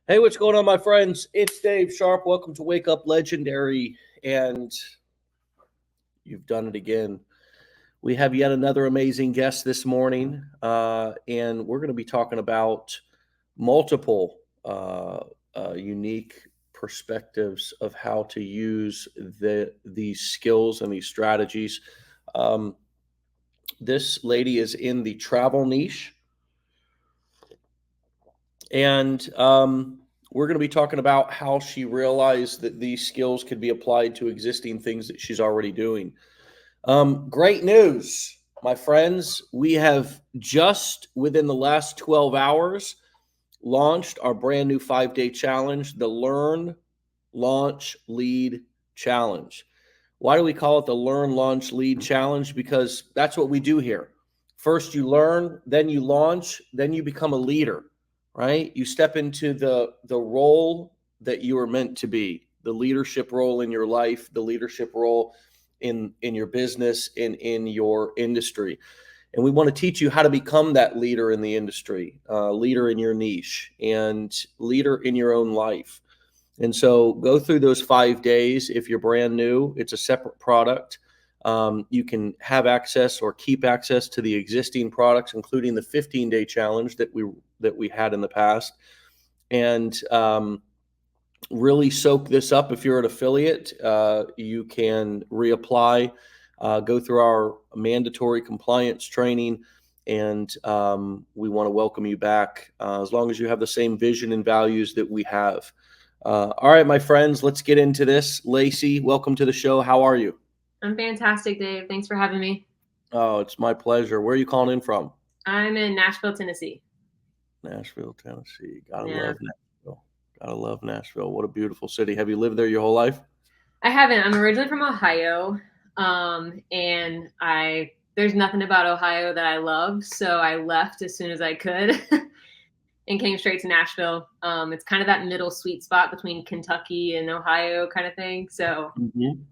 Hey, what's going on, my friends? It's Dave Sharpe. Welcome to Wake Up Legendary. And you've done it again. We have yet another amazing guest this morning, and we're going to be talking about multiple unique perspectives of how to use these skills and these strategies. Um, this lady is in the travel niche, and we're going to be talking about how she realized that these skills could be applied to existing things that she's already doing. Great news, my friends. We have just within the last 12 hours launched our brand new 5-day challenge, the Learn, Launch, Lead Challenge. Why do we call it the Learn, Launch, Lead Challenge? Because that's what we do here. First, you learn, then you launch, then you become a leader, right? You step into the role that you are meant to be, the leadership role in your life, the leadership role in your business, in your industry. And we want to teach you how to become that leader in the industry, leader in your niche, and leader in your own life. And so go through those 5 days. If you're brand new, it's a separate product. You can have access or keep access to the existing products, including the 15-day challenge that we had in the past. And really soak this up. If you're an affiliate, you can reapply, go through our mandatory compliance training, and we want to welcome you back as long as you have the same vision and values that we have. All right, my friends, let's get into this. Lacey, welcome to the show. How are you? I'm fantastic, Dave. Thanks for having me. Oh, it's my pleasure. Where are you calling in from? I'm in Nashville, Tennessee. Nashville, Tennessee. Gotta Yeah. love Nashville. Gotta love Nashville. What a beautiful city. Have you lived there your whole life? I haven't. I'm originally from Ohio, and there's nothing about Ohio that I love, so I left as soon as I could and came straight to Nashville. It's kind of that middle sweet spot between Kentucky and Ohio kind of thing. So Mm-hmm.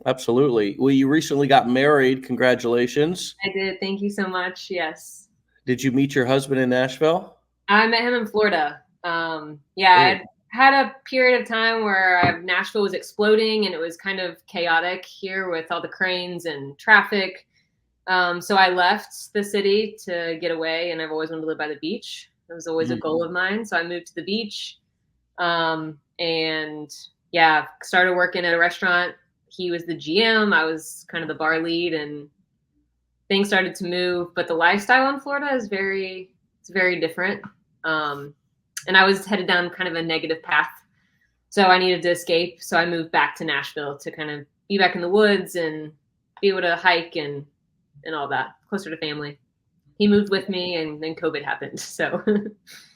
Absolutely. Well, you recently got married. Congratulations. I did. Thank you so much. Yes. Did you meet your husband in Nashville? I met him in Florida. Yeah, Cool. I had a period of time where Nashville was exploding and it was kind of chaotic here with all the cranes and traffic. So I left the city to get away, and I've always wanted to live by the beach. It was always a goal of mine. So I moved to the beach, and yeah, started working at a restaurant. He was the GM. I was kind of the bar lead, and things started to move. But the lifestyle in Florida is it's very different. And I was headed down kind of a negative path. So I needed to escape. So I moved back to Nashville to kind of be back in the woods and be able to hike and all that, closer to family. He moved with me, and then COVID happened. So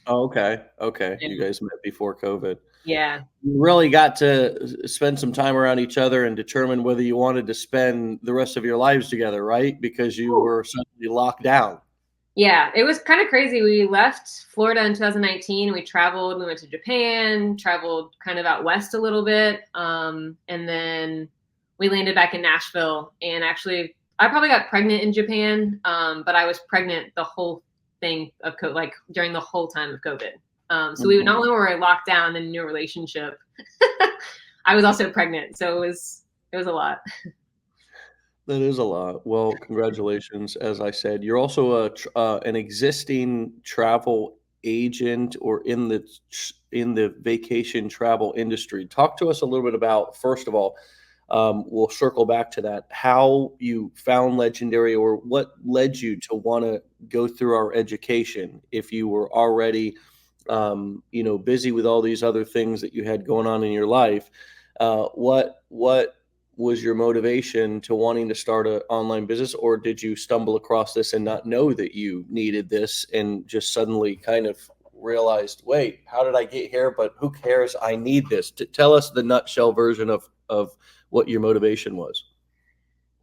Oh, okay. Okay. You guys met before COVID. yeah. You really got to spend some time around each other and determine whether you wanted to spend the rest of your lives together, right? Because you were suddenly locked down. Yeah, it was kind of crazy. We left Florida in 2019. We traveled. We went to Japan, traveled kind of out west a little bit, and then we landed back in Nashville. And actually, I probably got pregnant in Japan, but I was pregnant the whole thing of like during the whole time of COVID. So we not only were locked down in a new relationship, I was also pregnant. So it was a lot. That is a lot. Well, congratulations. As I said, you're also an existing travel agent or in the vacation travel industry. Talk to us a little bit about, first of all, we'll circle back to that, how you found Legendary or what led you to want to go through our education if you were already, busy with all these other things that you had going on in your life. What was your motivation to wanting to start an online business, or did you stumble across this and not know that you needed this and just suddenly kind of realized, wait, how did I get here? But who cares? I need this. Tell us the nutshell version of what your motivation was.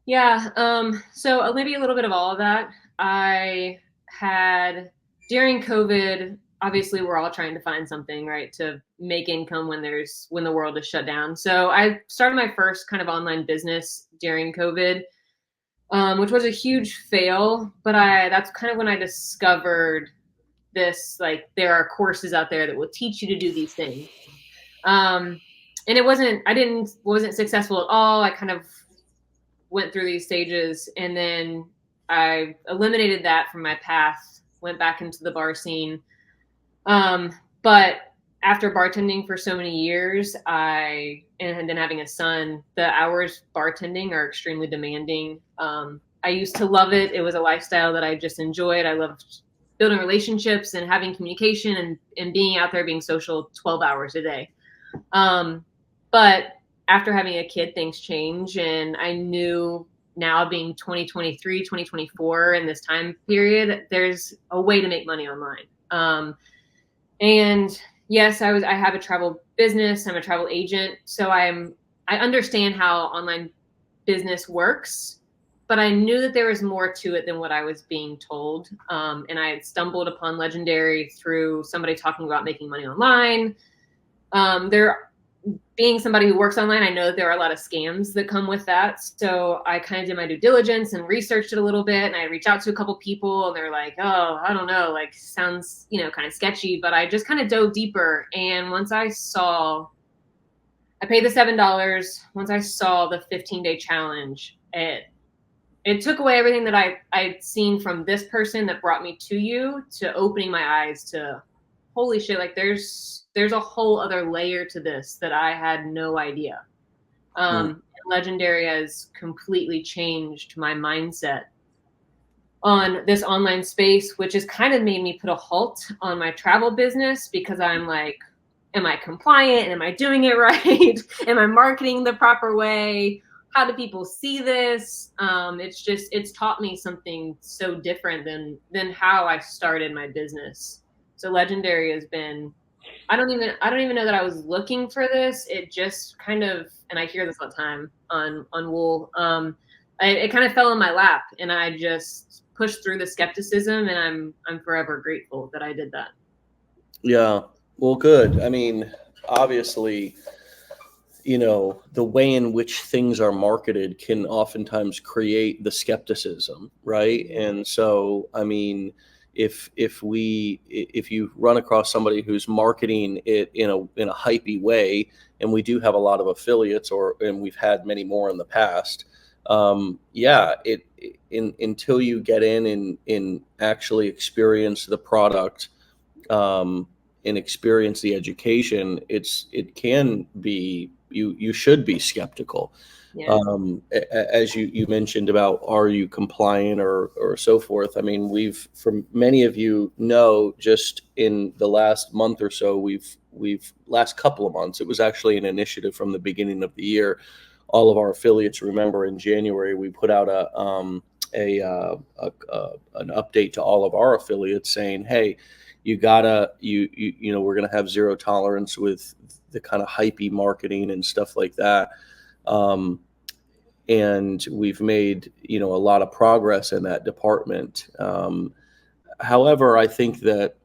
Yeah. So maybe a little bit of all of that. I had during COVID, obviously we're all trying to find something, right, to make income when the world is shut down. So I started my first kind of online business during COVID, which was a huge fail. But that's kind of when I discovered this, like, there are courses out there that will teach you to do these things. And it wasn't successful at all. I kind of went through these stages, and then I eliminated that from my path, went back into the bar scene. But after bartending for so many years, and then having a son, the hours bartending are extremely demanding. I used to love it. It was a lifestyle that I just enjoyed. I loved building relationships and having communication and being out there being social 12 hours a day. But after having a kid, things change. And I knew, now being 2023, 2024, in this time period, there's a way to make money online. And yes, I have a travel business. I'm a travel agent. So I understand how online business works, but I knew that there was more to it than what I was being told. And I had stumbled upon Legendary through somebody talking about making money online. Being somebody who works online, I know that there are a lot of scams that come with that. So I kind of did my due diligence and researched it a little bit. And I reached out to a couple people, and they're like, oh, I don't know, like, sounds, kind of sketchy. But I just kind of dove deeper. And once I paid the $7. Once I saw the 15-day challenge, it took away everything that I'd seen from this person that brought me to you, to opening my eyes to, holy shit, like, there's a whole other layer to this that I had no idea. Legendary has completely changed my mindset on this online space, which has kind of made me put a halt on my travel business, because I'm like, am I compliant? Am I doing it right? Am I marketing the proper way? How do people see this? It's taught me something so different than how I started my business. So Legendary has been, I don't even know that I was looking for this. It just kind of, and I hear this all the time on Wool. It kind of fell in my lap, and I just pushed through the skepticism, and I'm forever grateful that I did that. Yeah. Well, good. I mean, obviously, the way in which things are marketed can oftentimes create the skepticism, right? And so, I mean, if you run across somebody who's marketing it in a hypey way, and we do have a lot of affiliates, and we've had many more in the past, until you get in and actually experience the product, and experience the education, it can be, you should be skeptical. Yeah. As you mentioned about, are you compliant or so forth? I mean, for many of you know, just in the last month or so, we've last couple of months, it was actually an initiative from the beginning of the year. All of our affiliates, remember, in January, we put out an update to all of our affiliates saying, hey, we're going to have zero tolerance with the kind of hypey marketing and stuff like that. And we've made, a lot of progress in that department. However, I think that,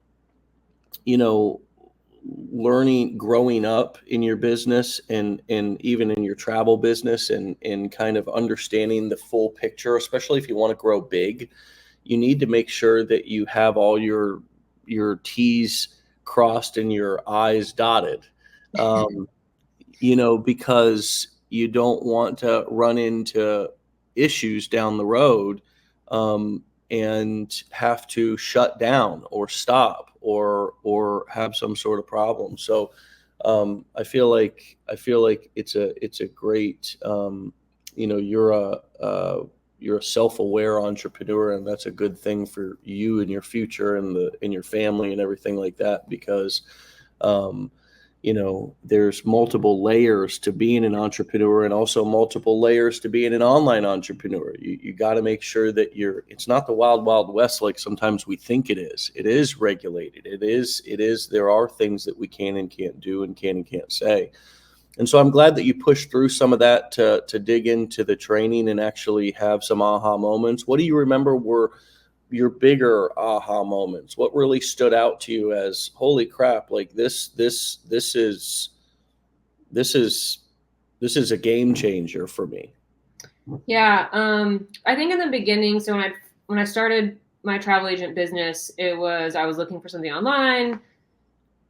growing up in your business and even in your travel business, and kind of understanding the full picture, especially if you want to grow big, you need to make sure that you have all your T's crossed and your I's dotted, because you don't want to run into issues down the road, and have to shut down or stop or have some sort of problem. So I feel like it's a great, you're a self-aware entrepreneur, and that's a good thing for you and your future and in your family and everything like that, because there's multiple layers to being an entrepreneur, and also multiple layers to being an online entrepreneur. You got to make sure that it's not the wild, wild west like sometimes we think it is. It is regulated. It is, there are things that we can and can't do, and can and can't say. And so I'm glad that you pushed through some of that to dig into the training and actually have some aha moments. What do you remember were your bigger aha moments? What really stood out to you as, holy crap, like this is a game changer for me? Yeah. I think in the beginning, so when I started my travel agent business, I was looking for something online,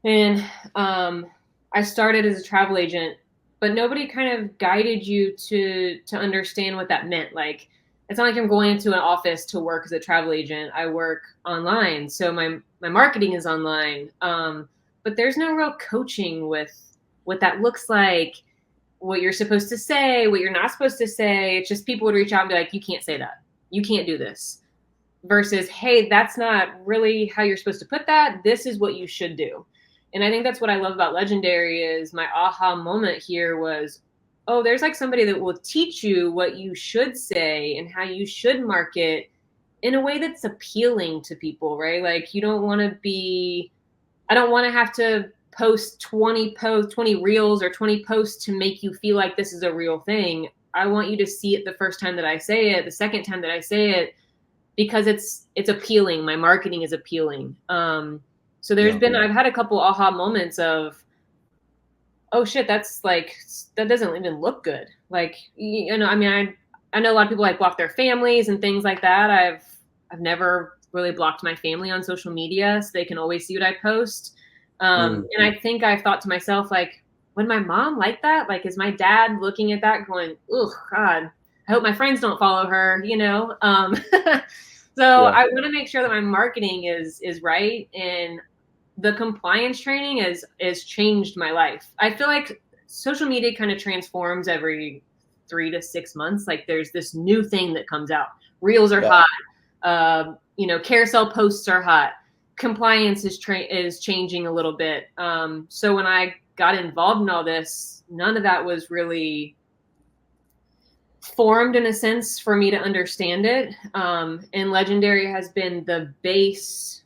and I started as a travel agent, but nobody kind of guided you to understand what that meant. Like, it's not like I'm going into an office to work as a travel agent. I work online, so my marketing is online. But there's no real coaching with what that looks like, what you're supposed to say, what you're not supposed to say. It's just people would reach out and be like, you can't say that. You can't do this. Versus, hey, that's not really how you're supposed to put that. This is what you should do. And I think that's what I love about Legendary is my aha moment here was, oh, there's like somebody that will teach you what you should say and how you should market in a way that's appealing to people, right? Like I don't want to have to post 20 reels or 20 posts to make you feel like this is a real thing. I want you to see it the first time that I say it, the second time that I say it, because it's appealing. My marketing is appealing. So I've had a couple aha moments of, oh shit, that doesn't even look good. Like, I mean, I know a lot of people like block their families and things like that. I've never really blocked my family on social media, so they can always see what I post. And I think I've thought to myself, like, would my mom like that? Like, is my dad looking at that going, oh God, I hope my friends don't follow her, So I want to make sure that my marketing is right, and the compliance training has changed my life. I feel like social media kind of transforms every 3 to 6 months. Like there's this new thing that comes out. Reels are hot. Carousel posts are hot. Compliance is changing a little bit. So when I got involved in all this, none of that was really formed in a sense for me to understand it. And Legendary has been the base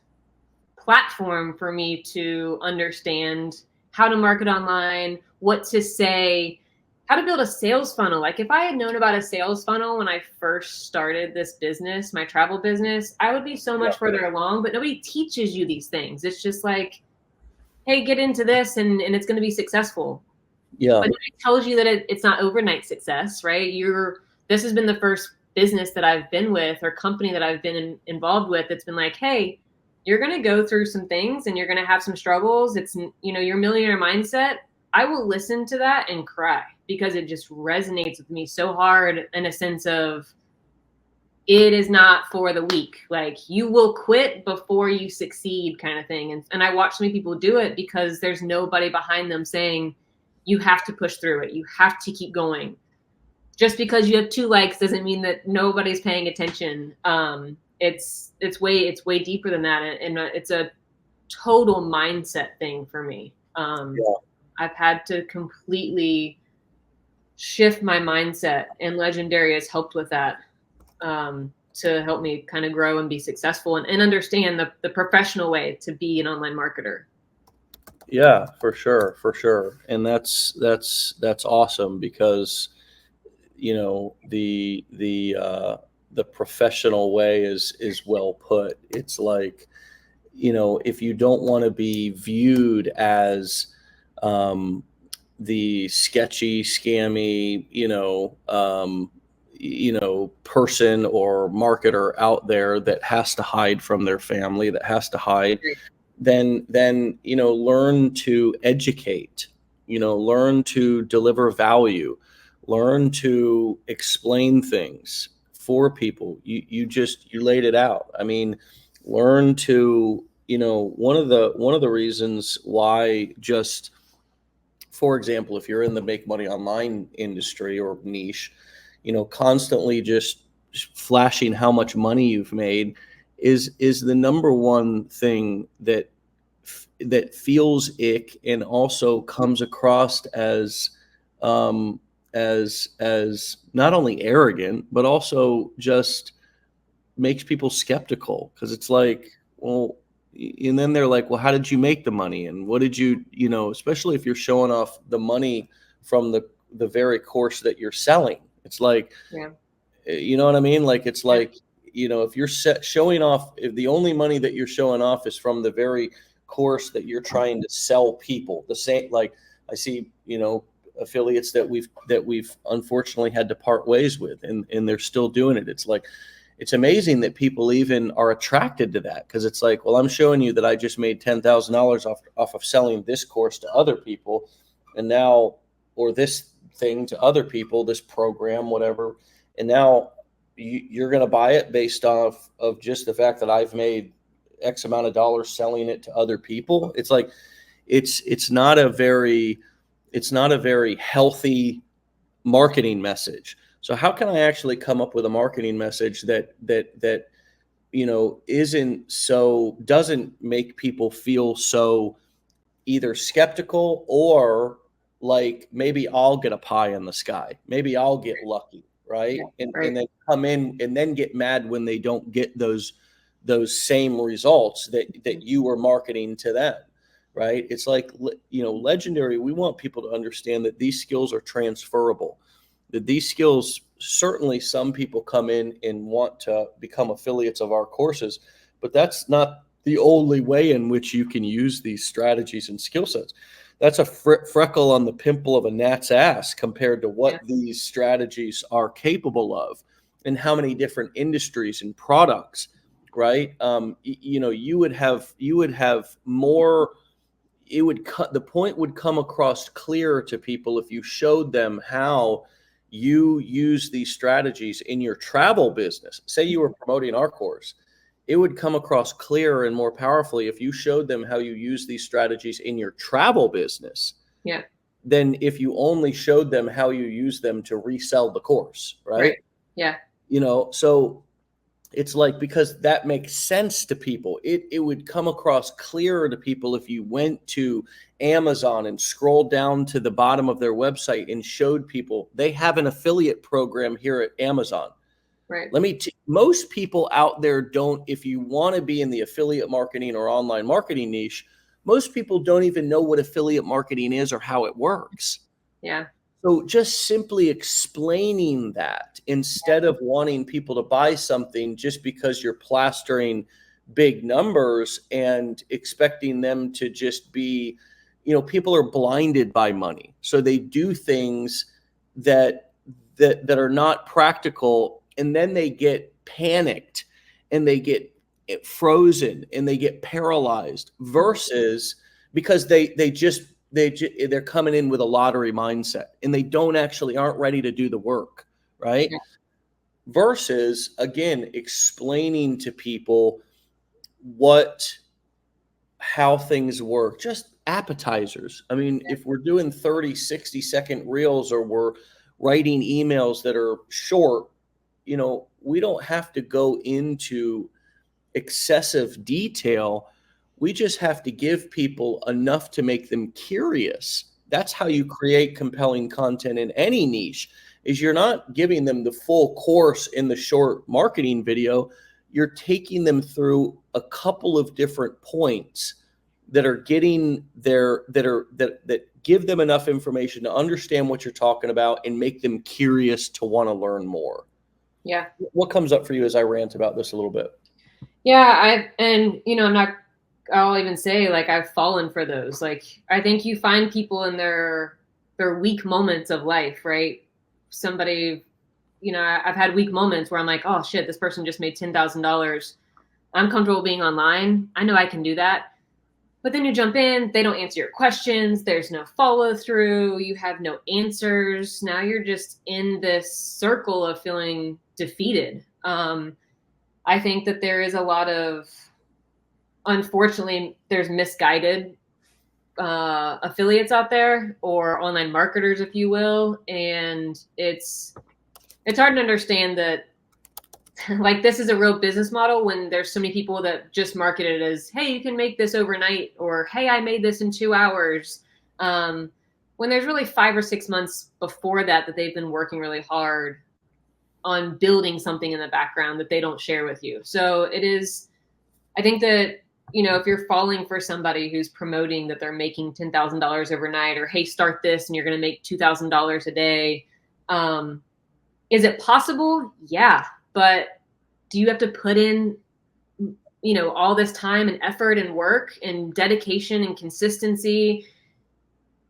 platform for me to understand how to market online, what to say, how to build a sales funnel. Like if I had known about a sales funnel when I first started this business, my travel business, I would be so much further along, but nobody teaches you these things. It's just like, hey, get into this and it's going to be successful. Yeah. But it tells you that it's not overnight success, right? This has been the first business that I've been with or company that I've been involved with. It's been like, hey, you're going to go through some things and you're going to have some struggles. It's, your millionaire mindset. I will listen to that and cry because it just resonates with me so hard in a sense of it is not for the weak. Like you will quit before you succeed kind of thing. And I watch so many people do it because there's nobody behind them saying you have to push through it. You have to keep going. Just because you have 2 likes doesn't mean that nobody's paying attention. It's way deeper than that. And it's a total mindset thing for me. I've had to completely shift my mindset, and Legendary has helped with that, to help me kind of grow and be successful and understand the professional way to be an online marketer. Yeah, for sure. And that's awesome because, the professional way is well put. It's like, if you don't want to be viewed as the sketchy, scammy, person or marketer out there that has to hide from their family, that has to hide, then learn to educate, learn to deliver value, learn to explain things for people. You laid it out. I mean, learn to, one of the reasons why, just for example, if you're in the make money online industry or niche, constantly just flashing how much money you've made is the number one thing that feels ick and also comes across as not only arrogant, but also just makes people skeptical, because it's like, well, and then they're like, well, how did you make the money? And what did you, especially if you're showing off the money from the very course that you're selling. It's like, you know what I mean? Like, it's like, if you're showing off, if the only money that you're showing off is from the very course that you're trying to sell people, the same, like I see, affiliates that we've unfortunately had to part ways with, and they're still doing it. It's like, it's amazing that people even are attracted to that, because it's like, well, I'm showing you that I just made $10,000 off of selling this course to other people, and now, or this thing to other people, this program, whatever, and now you're going to buy it based off of just the fact that I've made X amount of dollars selling it to other people. It's like, it's not a very healthy marketing message. So how can I actually come up with a marketing message that doesn't make people feel so either skeptical or like, maybe I'll get a pie in the sky, maybe I'll get lucky, right? And then come in and then get mad when they don't get those same results that you were marketing to them, right? It's like, Legendary, we want people to understand that these skills are transferable, that these skills, certainly some people come in and want to become affiliates of our courses, but that's not the only way in which you can use these strategies and skill sets. That's a freckle on the pimple of a gnat's ass compared to what these strategies are capable of, and how many different industries and products, right? You would have more. The point would come across clearer to people if you showed them how you use these strategies in your travel business. Say you were promoting our course, it would come across clearer and more powerfully if you showed them how you use these strategies in your travel business. Yeah. Than if you only showed them how you use them to resell the course, right? Yeah. So it's like, because that makes sense to people. It would come across clearer to people if you went to Amazon and scrolled down to the bottom of their website and showed people they have an affiliate program here at Amazon. Right. Most people out there don't, if you want to be in the affiliate marketing or online marketing niche, most people don't even know what affiliate marketing is or how it works. Yeah. So just simply explaining that, instead of wanting people to buy something just because you're plastering big numbers and expecting them to just be, people are blinded by money. So they do things that are not practical, and then they get panicked and they get frozen and they get paralyzed, versus because they're coming in with a lottery mindset and they aren't ready to do the work, right? Yeah. Versus, again, explaining to people how things work, just appetizers. I mean, if we're doing 30, 60-second reels, or we're writing emails that are short, we don't have to go into excessive detail. We just have to give people enough to make them curious. That's how you create compelling content in any niche, is you're not giving them the full course in the short marketing video. You're taking them through a couple of different points that are that give them enough information to understand what you're talking about and make them curious to want to learn more. Yeah. What comes up for you as I rant about this a little bit? Yeah, I'll even say, like, I've fallen for those. Like, I think you find people in their weak moments of life, right? Somebody, I've had weak moments where I'm like, oh shit, this person just made $10,000. I'm comfortable being online. I know I can do that. But then you jump in, they don't answer your questions. There's no follow through. You have no answers. Now you're just in this circle of feeling defeated. I think that there is a lot of, unfortunately, there's misguided affiliates out there, or online marketers, if you will. And it's hard to understand that, like, this is a real business model when there's so many people that just market it as, hey, you can make this overnight, or hey, I made this in 2 hours. When there's really 5 or 6 months before that they've been working really hard on building something in the background that they don't share with you. So I think that, if you're falling for somebody who's promoting that they're making $10,000 overnight, or, hey, start this and you're going to make $2,000 a day. Is it possible? Yeah. But do you have to put in, all this time and effort and work and dedication and consistency,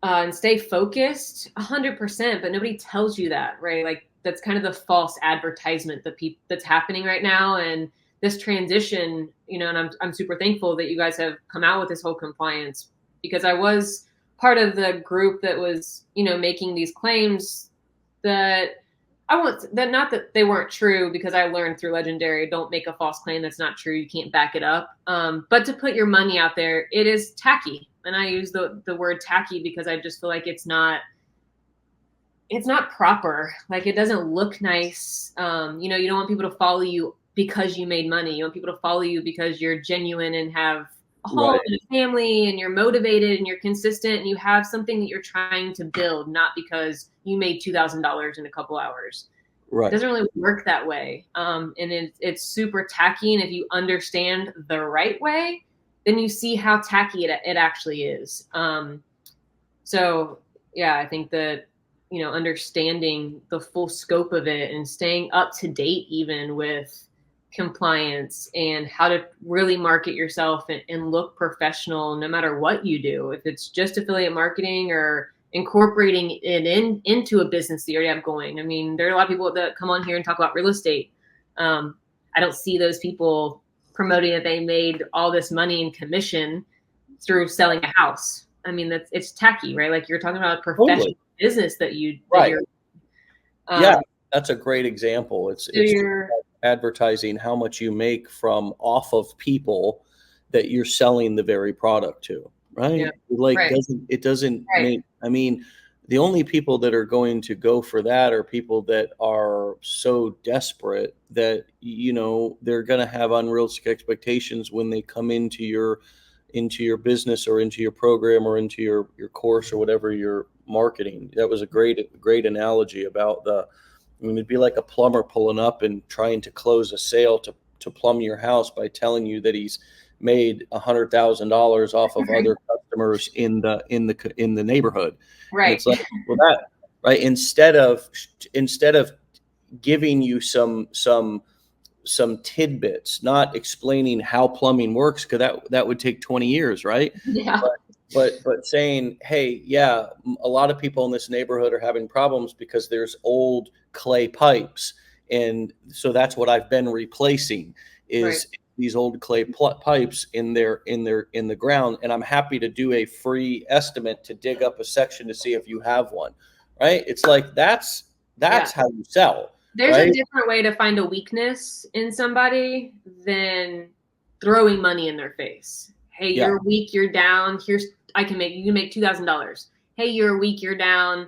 and stay focused? 100%, but nobody tells you that, right? Like, that's kind of the false advertisement that's happening right now. And this transition, and I'm super thankful that you guys have come out with this whole compliance, because I was part of the group that was, making these claims that not that they weren't true, because I learned through Legendary, don't make a false claim that's not true. You can't back it up. But to put your money out there, it is tacky. And I use the word tacky because I just feel like it's not proper. Like, it doesn't look nice. You don't want people to follow you because you made money. You want people to follow you because you're genuine and have a home and a family, and you're motivated and you're consistent and you have something that you're trying to build, not because you made $2,000 in a couple hours. Right. It doesn't really work that way. And it's super tacky. And if you understand the right way, then you see how tacky it actually is. So yeah, I think that, understanding the full scope of it and staying up to date even with compliance and how to really market yourself and look professional no matter what you do. If it's just affiliate marketing or incorporating it into a business that you already have going. I mean, there are a lot of people that come on here and talk about real estate. I don't see those people promoting that they made all this money in commission through selling a house. I mean, it's tacky, right? Like, you're talking about a professional business that you're yeah, that's a great example. It's advertising how much you make from off of people that you're selling the very product to, right? Yeah. Like, it doesn't make, I mean, the only people that are going to go for that are people that are so desperate that, they're going to have unrealistic expectations when they come into your business or into your program or into your course or whatever you're marketing. That was a great analogy about it'd be like a plumber pulling up and trying to close a sale to plumb your house by telling you that he's made $100,000 off of other customers in the neighborhood. Right. And it's like, well, that, right. Instead of giving you some tidbits, not explaining how plumbing works, because that would take 20 years, right? Yeah. But saying, hey, yeah, a lot of people in this neighborhood are having problems because there's old clay pipes, and so that's what I've been replacing is these old clay pipes in the ground, and I'm happy to do a free estimate to dig up a section to see if you have one, right? It's like that's how you sell. There's a different way to find a weakness in somebody than throwing money in their face. Hey, you're weak, you're down. You can make $2,000. Hey, you're weak, you're down.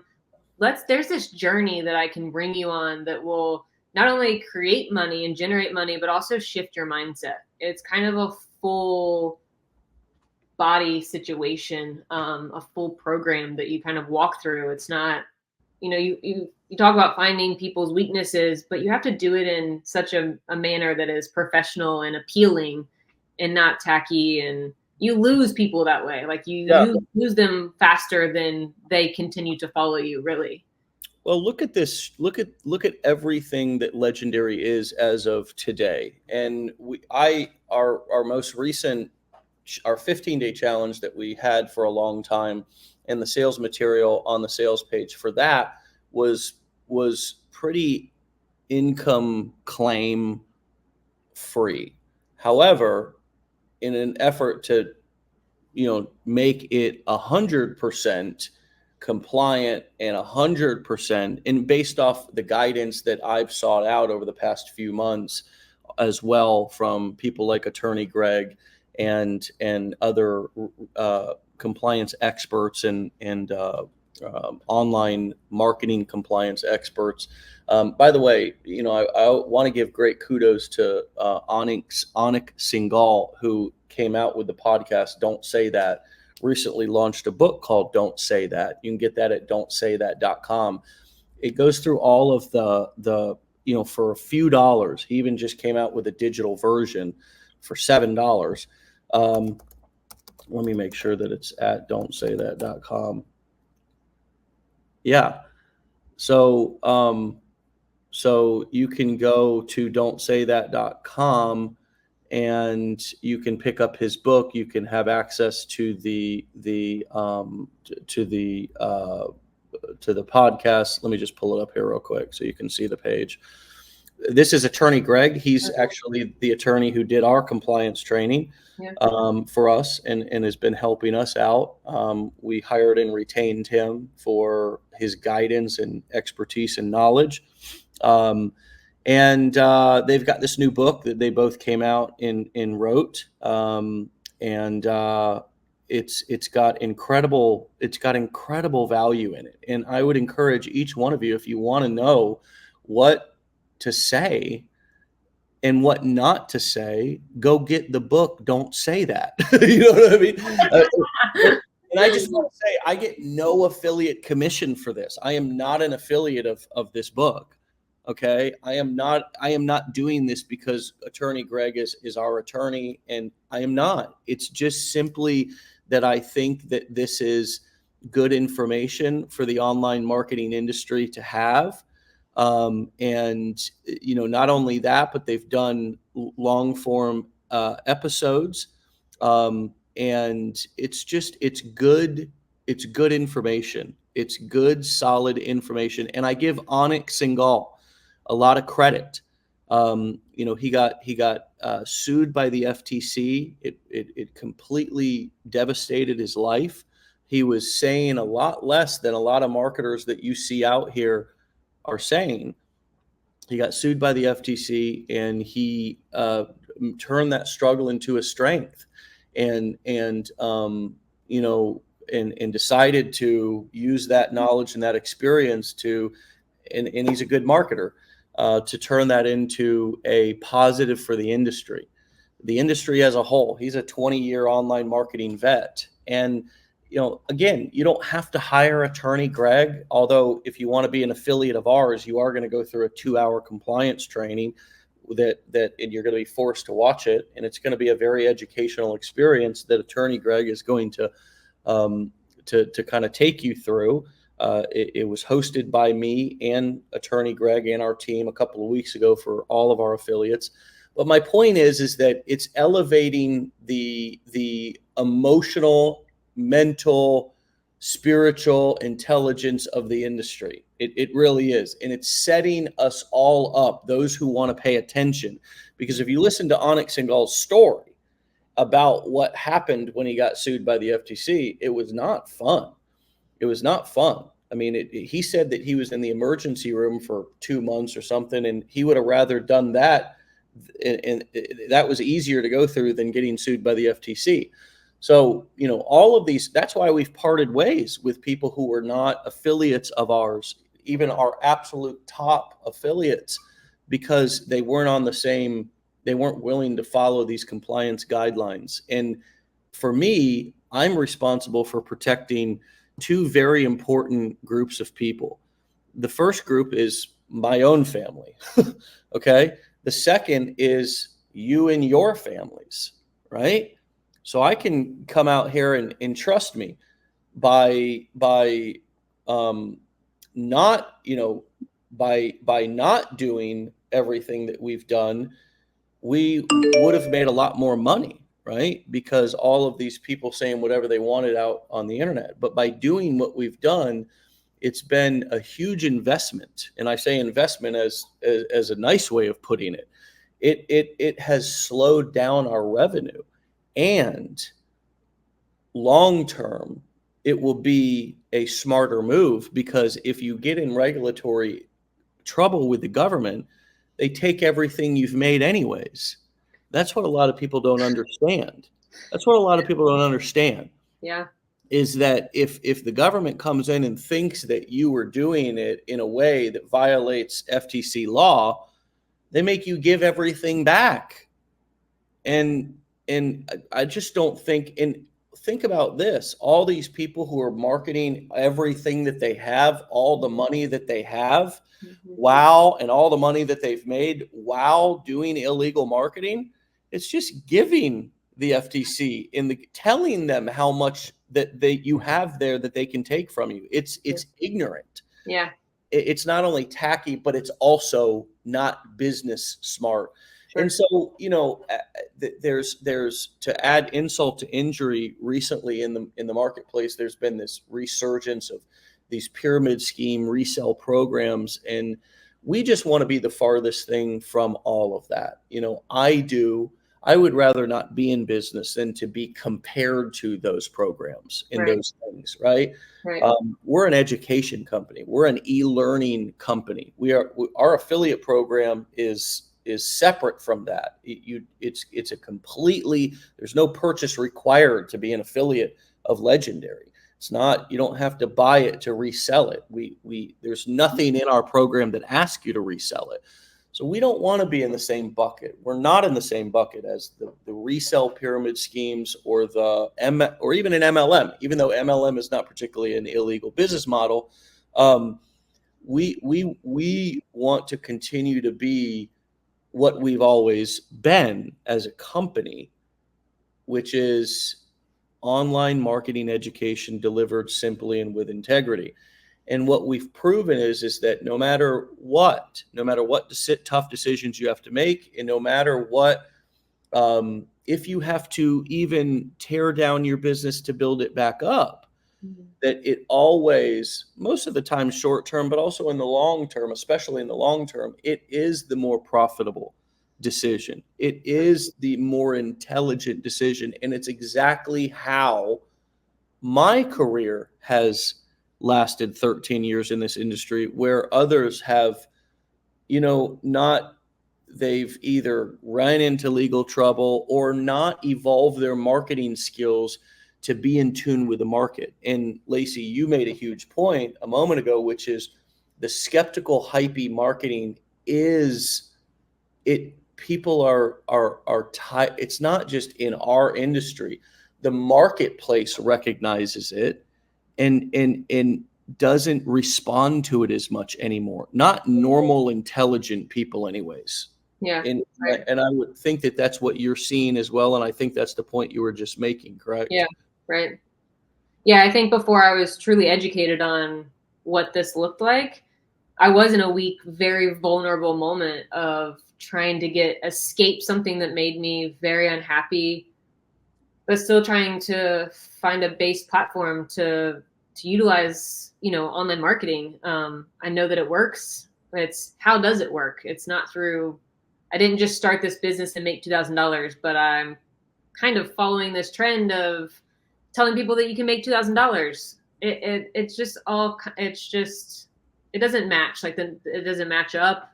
There's this journey that I can bring you on that will not only create money and generate money, but also shift your mindset. It's kind of a full body situation, a full program that you kind of walk through. It's not, you talk about finding people's weaknesses, but you have to do it in such a manner that is professional and appealing and not tacky. And you lose people that way. Like, you lose them faster than they continue to follow you, really. Well, look at this. Look at everything that Legendary is as of today. And our most recent, our 15-day challenge that we had for a long time, and the sales material on the sales page for that was pretty income claim free. However, in an effort to, make it 100% compliant and 100%, and based off the guidance that I've sought out over the past few months as well from people like Attorney Greg and other compliance experts and online marketing compliance experts. By the way, I want to give great kudos to Anik Singhal, who came out with the podcast Don't Say That, recently launched a book called Don't Say That. You can get that at don'tsaythat.com. It goes through all of the for a few dollars. He even just came out with a digital version for $7. Let me make sure that it's at don'tsaythat.com. Yeah. So you can go to don'tsaythat.com and you can pick up his book. You can have access to the the podcast. Let me just pull it up here real quick so you can see the page. This is attorney Greg. He's actually the attorney who did our compliance training for us and has been helping us out. We hired and retained him for his guidance and expertise and knowledge. And they've got this new book that they both came out and wrote. It's got incredible value in it. And I would encourage each one of you, if you want to know what to say and what not to say, go get the book. Don't say that. You know what I mean? And I just want to say, I get no affiliate commission for this. I am not an affiliate of this book. Okay. I am not doing this because attorney Greg is our attorney, and I am not. It's just simply that I think that this is good information for the online marketing industry to have. And not only that, but they've done long form episodes. And it's good information. It's good, solid information. And I give Anik Singhal a lot of credit. He got sued by the FTC. It completely devastated his life. He was saying a lot less than a lot of marketers that you see out here are saying. He got sued by the FTC, and he turned that struggle into a strength, and decided to use that knowledge and that experience and he's a good marketer, to turn that into a positive for the industry as a whole. He's a 20-year online marketing vet. And again, you don't have to hire attorney Greg, although if you want to be an affiliate of ours, you are going to go through a 2-hour compliance training and you're going to be forced to watch it. And it's going to be a very educational experience that attorney Greg is going to kind of take you through. It was hosted by me and attorney Greg and our team a couple of weeks ago for all of our affiliates. But my point is that it's elevating the emotional, mental, spiritual intelligence of the industry. It really is. And it's setting us all up, those who want to pay attention. Because if you listen to Anik Singhal's story about what happened when he got sued by the FTC, it was not fun. It was not fun. I mean, he said that he was in the emergency room for 2 months or something, and he would have rather done that. And that was easier to go through than getting sued by the FTC. So, all of these, that's why we've parted ways with people who were not affiliates of ours, even our absolute top affiliates, because they weren't willing to follow these compliance guidelines. And for me, I'm responsible for protecting 2 very important groups of people. The first group is my own family. Okay. The second is you and your families, right? So I can come out here and trust me, by not doing everything that we've done, we would have made a lot more money, right? Because all of these people saying whatever they wanted out on the internet. But by doing what we've done, it's been a huge investment. And I say investment as a nice way of putting it. It has slowed down our revenue. And long term, it will be a smarter move, because if you get in regulatory trouble with the government, they take everything you've made anyways. That's what a lot of people don't understand. Yeah. Is that if the government comes in and thinks that you were doing it in a way that violates FTC law, they make you give everything back. And I just don't think, and think about this, all these people who are marketing everything that they have, all the money that they have, wow, and all the money that they've made while doing illegal marketing, it's just giving the FTC telling them how much that you have there that they can take from you. It's ignorant. Yeah. It's not only tacky, but it's also not business smart. Sure. And so, there's to add insult to injury, recently in the marketplace, there's been this resurgence of these pyramid scheme resale programs. And we just want to be the farthest thing from all of that. I would rather not be in business than to be compared to those programs and Right. those things, right? Right. We're an education company. We're an e-learning company. Our affiliate program is separate from that. It's a completely, there's no purchase required to be an affiliate of Legendary. It's not, you don't have to buy it to resell it. There's nothing in our program that asks you to resell it. So we don't want to be in the same bucket. We're not in the same bucket as the resale pyramid schemes or or even an MLM, even though MLM is not particularly an illegal business model. We want to continue to be what we've always been as a company, which is online marketing education delivered simply and with integrity. And what we've proven is that no matter what tough decisions you have to make, and no matter what, if you have to even tear down your business to build it back up, that it always, most of the time short term, but also in the long term, especially in the long term, it is the more profitable decision. It is the more intelligent decision. And it's exactly how my career has lasted 13 years in this industry, where others have, they've either run into legal trouble or not evolved their marketing skills to be in tune with the market. And Lacey, you made a huge point a moment ago, which is the skeptical, hypey marketing is it. People are tied. It's not just in our industry. The marketplace recognizes it and doesn't respond to it as much anymore. Not normal, intelligent people anyways. Yeah. And I would think that that's what you're seeing as well. And I think that's the point you were just making, correct? Yeah. Right. Yeah. I think before I was truly educated on what this looked like, I was in a weak, very vulnerable moment of trying to escape something that made me very unhappy, but still trying to find a base platform to utilize, online marketing. I know that it works. It's how does it work? It's not through, I didn't just start this business and make $2,000, but I'm kind of following this trend of telling people that you can make $2,000. It's just it doesn't match. It doesn't match up.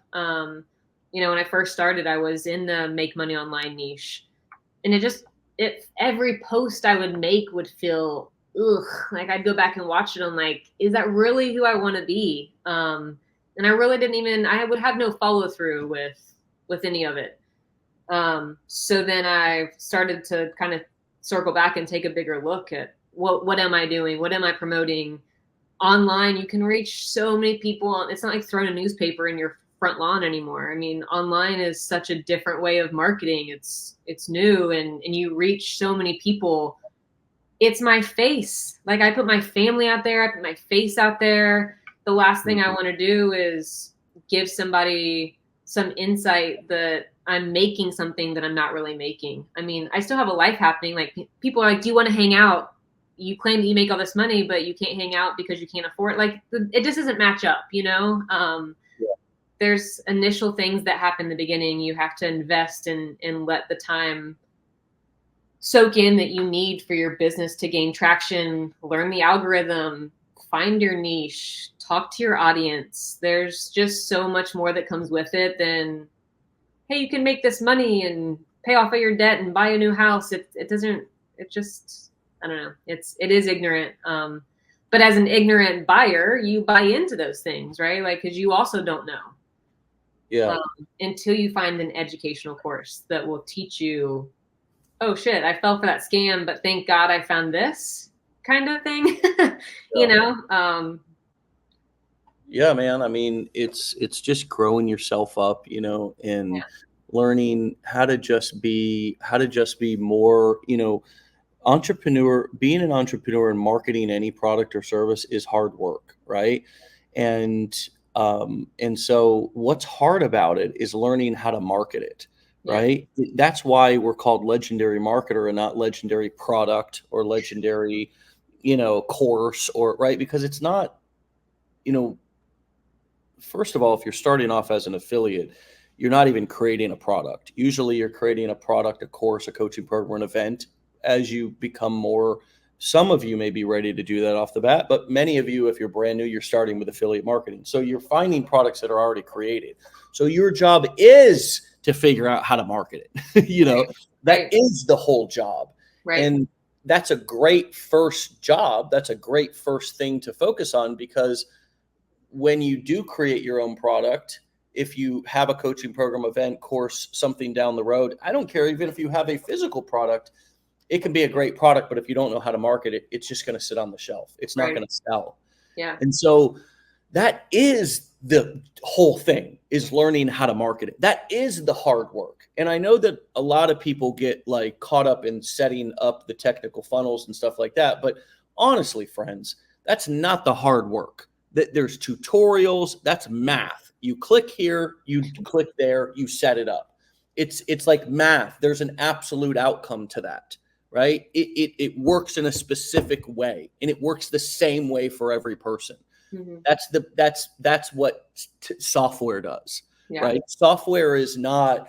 When I first started, I was in the make money online niche, and every post I would make would feel, ugh, like I'd go back and watch it. I'm like, is that really who I want to be? And I really I would have no follow through with any of it. So then I started to kind of circle back and take a bigger look at what am I doing? What am I promoting? Online, you can reach so many people. It's not like throwing a newspaper in your front lawn anymore. I mean, online is such a different way of marketing. It's new and you reach so many people. It's my face. Like, I put my family out there. I put my face out there. The last thing I want to do is give somebody some insight that I'm making something that I'm not really making. I mean, I still have a life happening. Like, people are like, do you want to hang out? You claim that you make all this money, but you can't hang out because you can't afford it. Like, it just doesn't match up, There's initial things that happen in the beginning. You have to invest and let the time soak in that you need for your business to gain traction, learn the algorithm, find your niche, talk to your audience. There's just so much more that comes with it than, hey, you can make this money and pay off all your debt and buy a new house. I don't know. It is ignorant. But as an ignorant buyer, you buy into those things, right? Like, cause you also don't know. Yeah. Until you find an educational course that will teach you, oh shit, I fell for that scam, but thank God I found this kind of thing, Yeah, man. I mean, it's just growing yourself up, and learning how to just be more, being an entrepreneur and marketing any product or service is hard work, right? And so what's hard about it is learning how to market it, right? That's why we're called legendary marketer and not legendary product or legendary, course, or right, because it's not you know, first of all, if you're starting off as an affiliate, you're not even creating a product. Usually you're creating a product, a course, a coaching program, an event. As you become more, some of you may be ready to do that off the bat, but many of you, if you're brand new, you're starting with affiliate marketing. So you're finding products that are already created. So your job is to figure out how to market it. That is the whole job. Right. And that's a great first job. That's a great first thing to focus on, because when you do create your own product, if you have a coaching program, event, course, something down the road, I don't care, even if you have a physical product, it can be a great product, but if you don't know how to market it, it's just going to sit on the shelf. It's not going to sell. Yeah. And so that is the whole thing, is learning how to market it. That is the hard work. And I know that a lot of people get like caught up in setting up the technical funnels and stuff like that. But honestly, friends, that's not the hard work. There's tutorials. That's math. You click here, you click there, you set it up. It's like math. There's an absolute outcome to that, right? It works in a specific way, and it works the same way for every person. Mm-hmm. That's what software does, Yeah. right? Software is not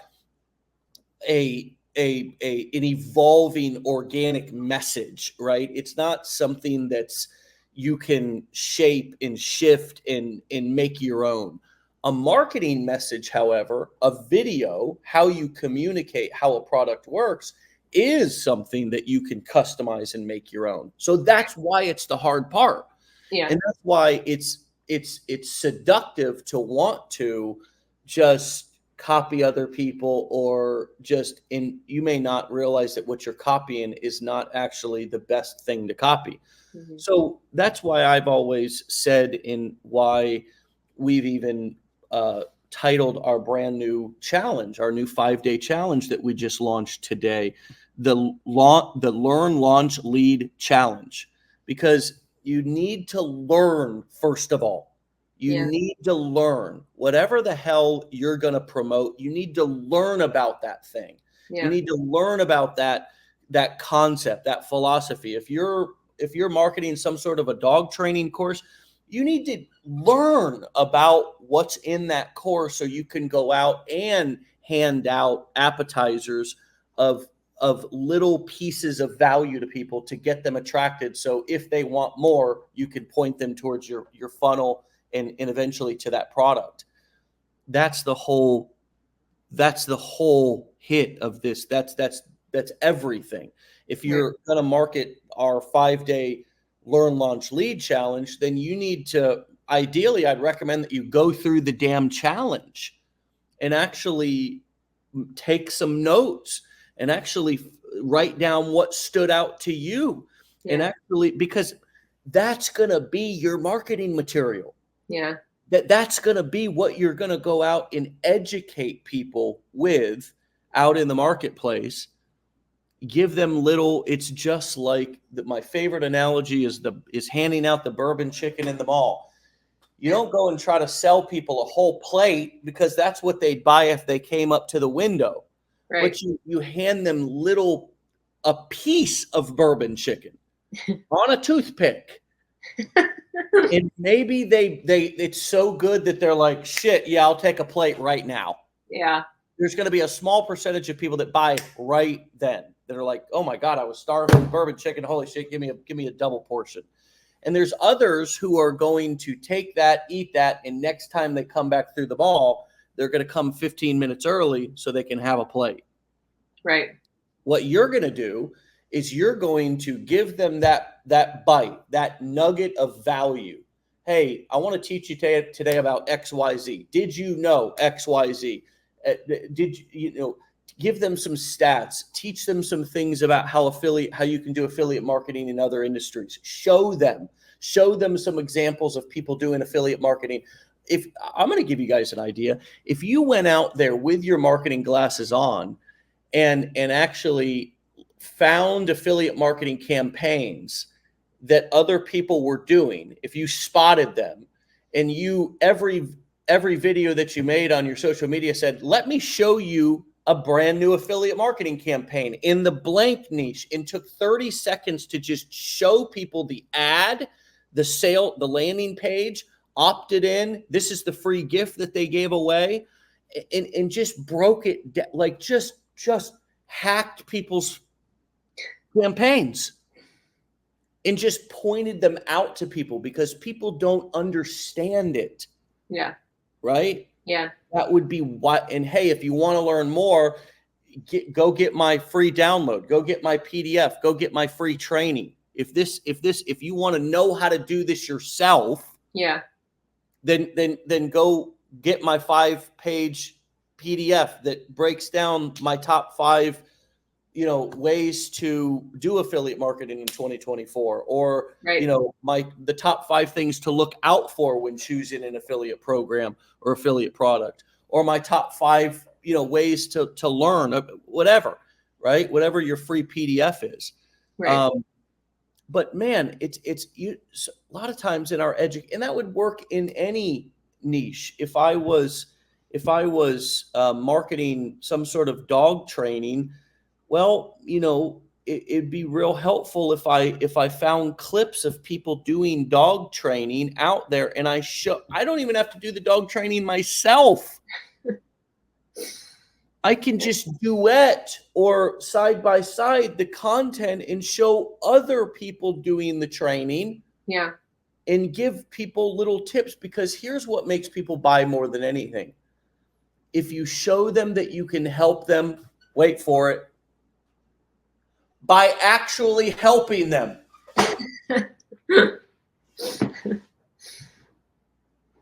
an evolving organic message, right? It's not something that's you can shape and shift and make your own. A marketing message, however, a video, how you communicate how a product works, is something that you can customize and make your own. So that's why it's the hard part. Yeah. And that's why it's seductive to want to just copy other people, or you may not realize that what you're copying is not actually the best thing to copy. Mm-hmm. So that's why I've always said, and why we've even titled our brand new challenge, our new 5-day challenge that we just launched today, the Learn, Launch, Lead Challenge, because you need to learn. First of all, you need to learn whatever the hell you're going to promote. You need to learn about that thing. You need to learn about that concept, that philosophy. If you're marketing some sort of a dog training course, you need to learn about what's in that course, so you can go out and hand out appetizers of little pieces of value to people to get them attracted. So if they want more, you can point them towards your funnel and eventually to that product. That's the whole hit of this. That's everything. If you're going to market our 5-day Learn, Launch, Lead challenge, then you need to, ideally, I'd recommend that you go through the damn challenge and actually take some notes and actually write down what stood out to you. And actually, because that's going to be your marketing material. Yeah. That's going to be what you're going to go out and educate people with out in the marketplace. Give them little, it's just like my favorite analogy is handing out the bourbon chicken in the mall. You don't go and try to sell people a whole plate, because that's what they'd buy if they came up to the window. Right. But you hand them a piece of bourbon chicken on a toothpick. And maybe it's so good that they're like, shit, yeah, I'll take a plate right now. Yeah. There's going to be a small percentage of people that buy right then, that are like, oh my God, I was starving, bourbon chicken, holy shit, give me a double portion. And there's others who are going to take that, eat that, and next time they come back through the mall, they're going to come 15 minutes early so they can have a plate. Right. What you're going to do is you're going to give them that bite, that nugget of value. Hey, I want to teach you today about XYZ. Did you know XYZ? Give them some stats, teach them some things about how you can do affiliate marketing in other industries. Show them some examples of people doing affiliate marketing. If I'm going to give you guys an idea, if you went out there with your marketing glasses on and actually found affiliate marketing campaigns that other people were doing, if you spotted them, and every video that you made on your social media said, let me show you a brand new affiliate marketing campaign in the blank niche, and took 30 seconds to just show people the ad, the sale, the landing page opted in. This is the free gift that they gave away, and just broke it, like just hacked people's campaigns and just pointed them out to people because people don't understand it. Yeah. Right? Yeah. That would be what. And hey, if you want to learn more, go get my free download, go get my PDF, go get my free training. If you want to know how to do this yourself, yeah, then go get my 5-page PDF that breaks down my top 5, ways to do affiliate marketing in 2024, or, right. The top 5 things to look out for when choosing an affiliate program or affiliate product, or my top 5, ways to learn, whatever, right? Whatever your free PDF is. Right. But man, it's a lot of times in our and that would work in any niche. If I was marketing some sort of dog training, well, it'd be real helpful if I found clips of people doing dog training out there, and I don't even have to do the dog training myself. I can just duet or side by side the content and show other people doing the training. Yeah. And give people little tips, because here's what makes people buy more than anything. If you show them that you can help them, wait for it, by actually helping them.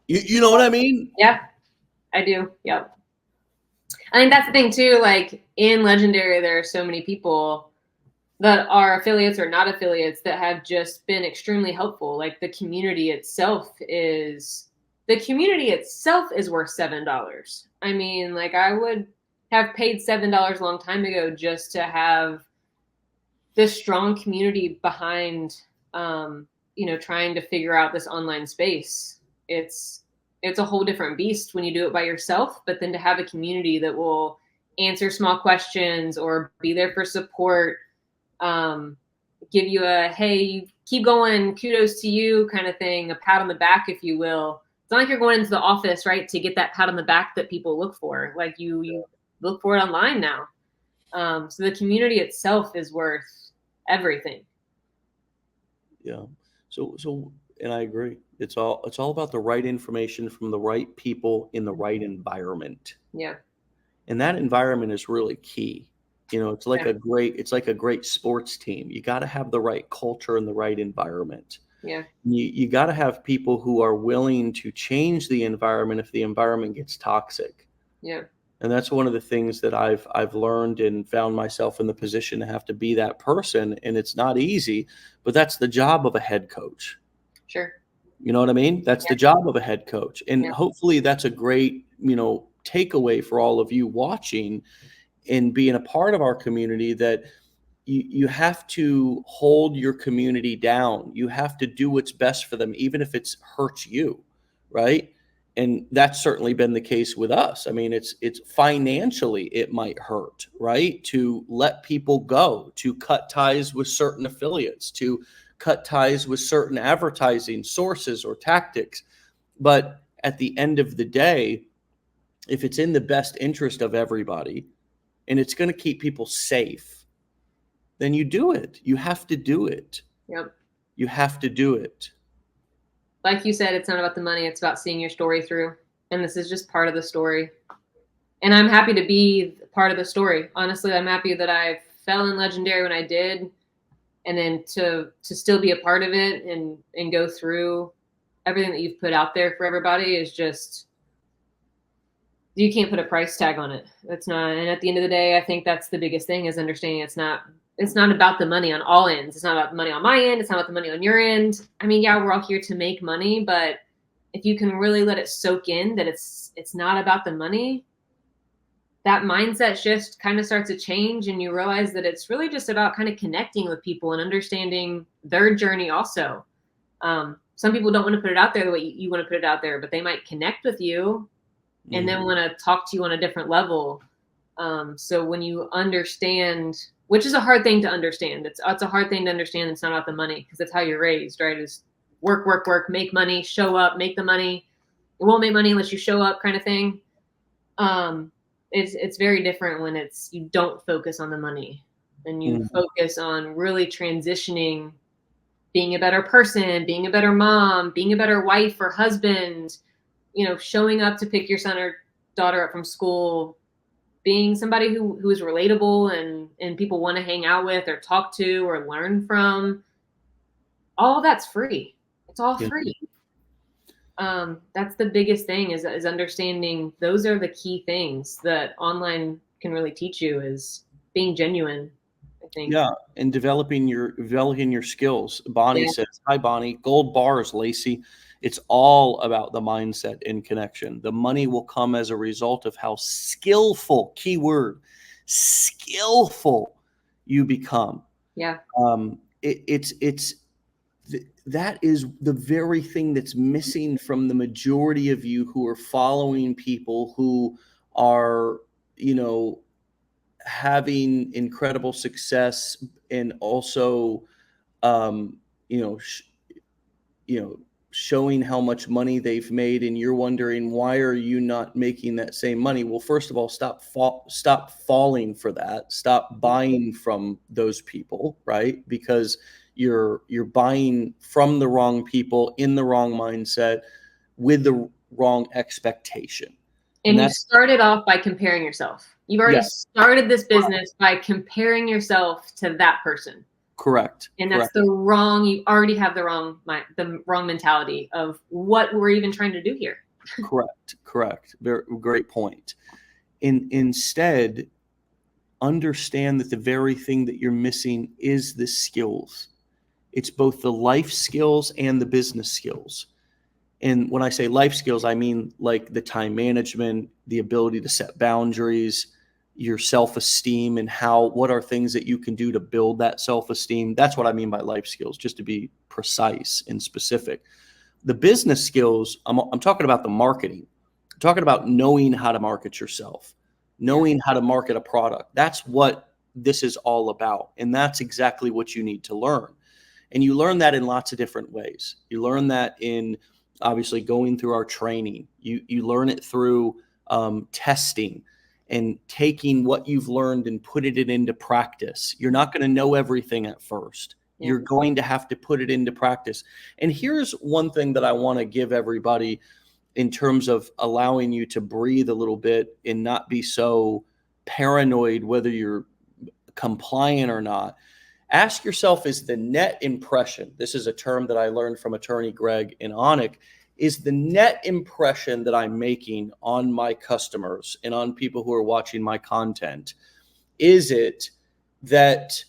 You know what I mean? Yeah, I do. Yep. I think that's the thing too. Like in Legendary, there are so many people that are affiliates or not affiliates that have just been extremely helpful. Like the community itself is worth $7. I mean, like I would have paid $7 a long time ago just to have this strong community behind, trying to figure out this online space. It's a whole different beast when you do it by yourself, but then to have a community that will answer small questions or be there for support, give you a, hey, keep going, kudos to you kind of thing, a pat on the back, if you will. It's not like you're going into the office, right, to get that pat on the back that people look for. Like you look for it online now. So the community itself is worth everything. Yeah. So, and I agree. It's all about the right information from the right people in the right environment. Yeah. And that environment is really key. It's like a great sports team. You got to have the right culture and the right environment. Yeah. You got to have people who are willing to change the environment if the environment gets toxic. Yeah. And that's one of the things that I've learned and found myself in the position to have to be that person. And it's not easy, but that's the job of a head coach. Sure. You know what I mean? That's the job of a head coach. And hopefully that's a great, takeaway for all of you watching and being a part of our community, that you have to hold your community down. You have to do what's best for them, even if it hurts you, right? And that's certainly been the case with us. I mean, it's financially, it might hurt, right? To let people go, to cut ties with certain affiliates, to cut ties with certain advertising sources or tactics. But at the end of the day, if it's in the best interest of everybody and it's going to keep people safe, then you do it. You have to do it. Yep. You have to do it. Like you said, it's not about the money. It's about seeing your story through. And this is just part of the story. And I'm happy to be part of the story. Honestly, I'm happy that I fell in Legendary when I did. And then to still be a part of it and go through everything that you've put out there for everybody is just, you can't put a price tag on it. It's not. And at the end of the day, I think that's the biggest thing, is understanding it's not about the money on all ends. It's not about the money on my end. It's not about the money on your end. I mean, yeah, we're all here to make money, but if you can really let it soak in that it's not about the money, that mindset shift kind of starts to change, and you realize that it's really just about kind of connecting with people and understanding their journey also. Some people don't want to put it out there the way you want to put it out there, but they might connect with you and then want to talk to you on a different level. So when you understand, which is a hard thing to understand, it's a hard thing to understand, it's not about the money, because that's how you're raised, right? Is work, work, work, make money, show up, make the money. It won't make money unless you show up kind of thing. It's very different when you don't focus on the money and you focus on really transitioning, being a better person, being a better mom, being a better wife or husband, showing up to pick your son or daughter up from school, being somebody who is relatable and people want to hang out with or talk to or learn from. All that's free. It's all free. That's the biggest thing is understanding those are the key things that online can really teach you is being genuine, I think. Yeah, and developing your skills. Bonnie says, "Hi, Bonnie. Gold bars, Lacy. It's all about the mindset and connection. The money will come as a result of how skillful, keyword, skillful you become." Yeah. That is the very thing that's missing from the majority of you who are following people who are, having incredible success and also, showing how much money they've made, and you're wondering, why are you not making that same money? Well, first of all, stop falling for that. Stop buying from those people, right? Because you're buying from the wrong people in the wrong mindset with the wrong expectation. And you started off by comparing yourself. You've already started this business by comparing yourself to that person. Correct. And that's you already have the wrong mentality of what we're even trying to do here. Correct. Very great point. Instead, understand that the very thing that you're missing is the skills. It's both the life skills and the business skills. And when I say life skills, I mean like the time management, the ability to set boundaries, your self-esteem, and what are things that you can do to build that self-esteem. That's what I mean by life skills, just to be precise and specific. The business skills, I'm talking about the marketing. I'm talking about knowing how to market yourself, knowing how to market a product. That's what this is all about. And that's exactly what you need to learn. And you learn that in lots of different ways. You learn that in obviously going through our training. You learn it through testing and taking what you've learned and putting it into practice. You're not going to know everything at first. Yeah. You're going to have to put it into practice. And here's one thing that I want to give everybody in terms of allowing you to breathe a little bit and not be so paranoid whether you're compliant or not. Ask yourself, is the net impression, this is a term that I learned from attorney Greg in Onic, is the net impression that I'm making on my customers and on people who are watching my content, is it that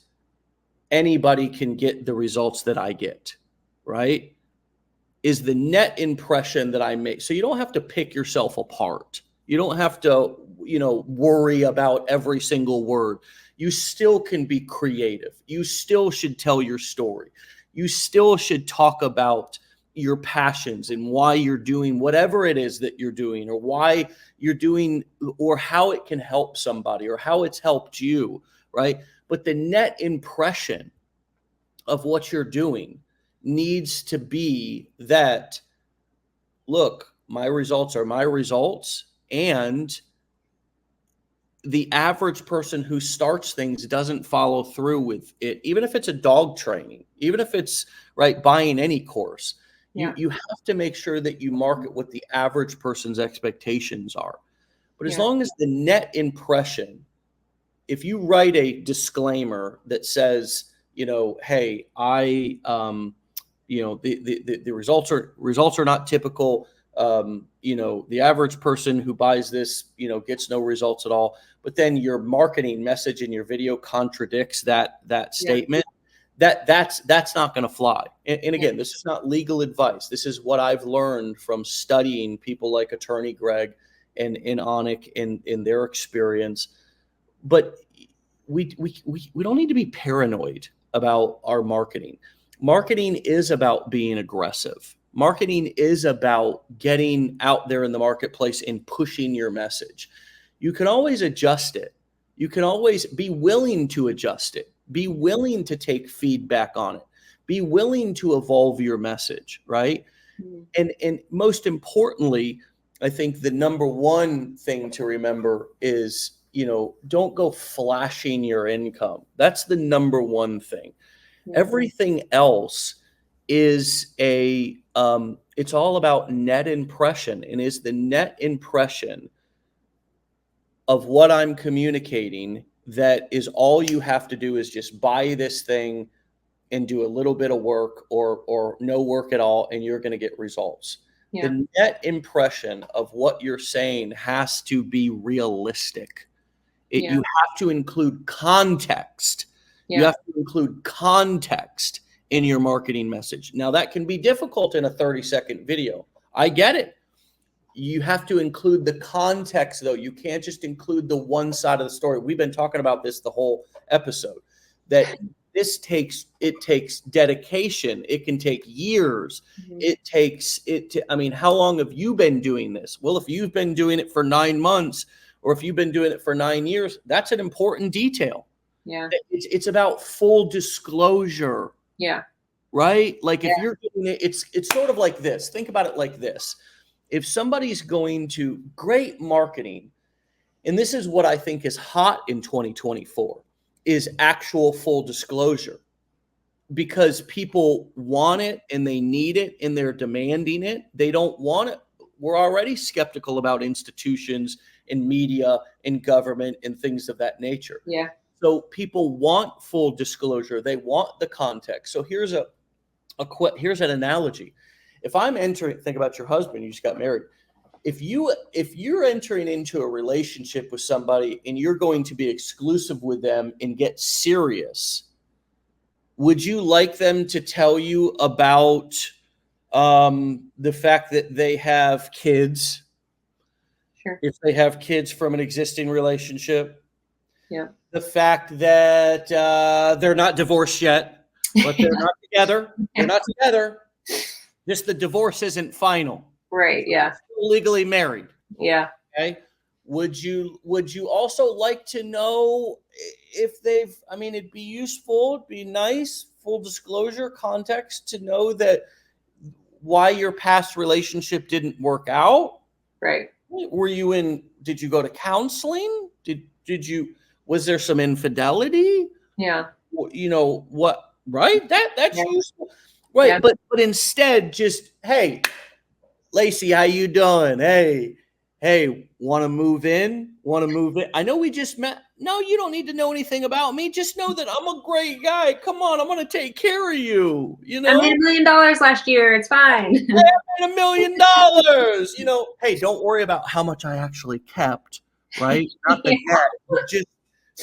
anybody can get the results that I get, right? Is the net impression that I make. So you don't have to pick yourself apart. You don't have to, worry about every single word. You still can be creative. You still should tell your story. You still should talk about your passions and why you're doing whatever it is that you're doing, or why you're doing, or how it can help somebody, or how it's helped you, right? But the net impression of what you're doing needs to be that, look, my results are my results, and the average person who starts things doesn't follow through with it, even if it's a dog training, even if it's buying any course. Yeah. You have to make sure that you market what the average person's expectations are. But as long as the net impression, if you write a disclaimer that says, hey, I, the results are not typical. The average person who buys this, gets no results at all. But then your marketing message in your video contradicts that statement. That's not going to fly. And again, this is not legal advice. This is what I've learned from studying people like attorney Greg and Onic in their experience. But we don't need to be paranoid about our marketing. Marketing is about being aggressive. Marketing is about getting out there in the marketplace and pushing your message. You can always adjust it. You can always be willing to adjust it. Be willing to take feedback on it. Be willing to evolve your message, right? And most importantly, I think the number one thing to remember is, don't go flashing your income. That's the number one thing. Everything else is it's all about net impression, and is the net impression of what I'm communicating that is all you have to do is just buy this thing and do a little bit of work or no work at all, and you're going to get results. Yeah. The net impression of what you're saying has to be realistic. You have to include context. You have to include context in your marketing message. Now, that can be difficult in a 30-second video. I get it. You have to include the context, though. You can't just include the one side of the story. We've been talking about this the whole episode, that it takes dedication. It can take years. How long have you been doing this? Well, if you've been doing it for 9 months, or if you've been doing it for 9 years, that's an important detail. Yeah. It's about full disclosure. Yeah. Right? Like if you're doing it, it's sort of like this. Think about it like this. If somebody's going to great marketing, and this is what I think is hot in 2024, is actual full disclosure, because people want it and they need it and they're demanding it. They don't want it. We're already skeptical about institutions and media and government and things of that nature. Yeah. So people want full disclosure. They want the context. So here's here's an analogy. If I'm think about your husband, you just got married. If you're entering into a relationship with somebody and you're going to be exclusive with them and get serious, would you like them to tell you about the fact that they have kids? Sure. If they have kids from an existing relationship? Yeah. The fact that they're not divorced yet, but they're not together. They're not together. Just the divorce isn't final. Right. Yeah. Still legally married. Yeah. Okay. Would you also like to know if it'd be useful, it'd be nice, full disclosure, context to know that why your past relationship didn't work out? Right. Did you go to counseling? Was there some infidelity? Yeah. What, right? That's useful. Right. Yeah. But instead, just, hey, Lacy, how you doing? Hey, want to move in? I know we just met. No, you don't need to know anything about me. Just know that I'm a great guy. Come on, I'm going to take care of you. I made $1 million last year. It's fine. I made $1 million. Hey, don't worry about how much I actually kept, right? Not the net, but just,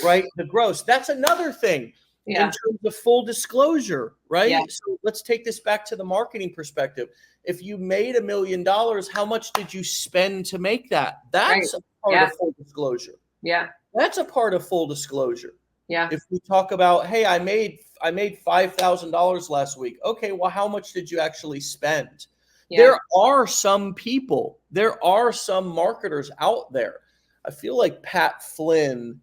right, the gross. That's another thing. Yeah. In terms of full disclosure, right? Yeah. So let's take this back to the marketing perspective. If you made $1 million, how much did you spend to make that? That's a part of full disclosure. Yeah. That's a part of full disclosure. Yeah. If we talk about, hey, I made $5,000 last week. Okay, well, how much did you actually spend? Yeah. There are some marketers out there. I feel like Pat Flynn,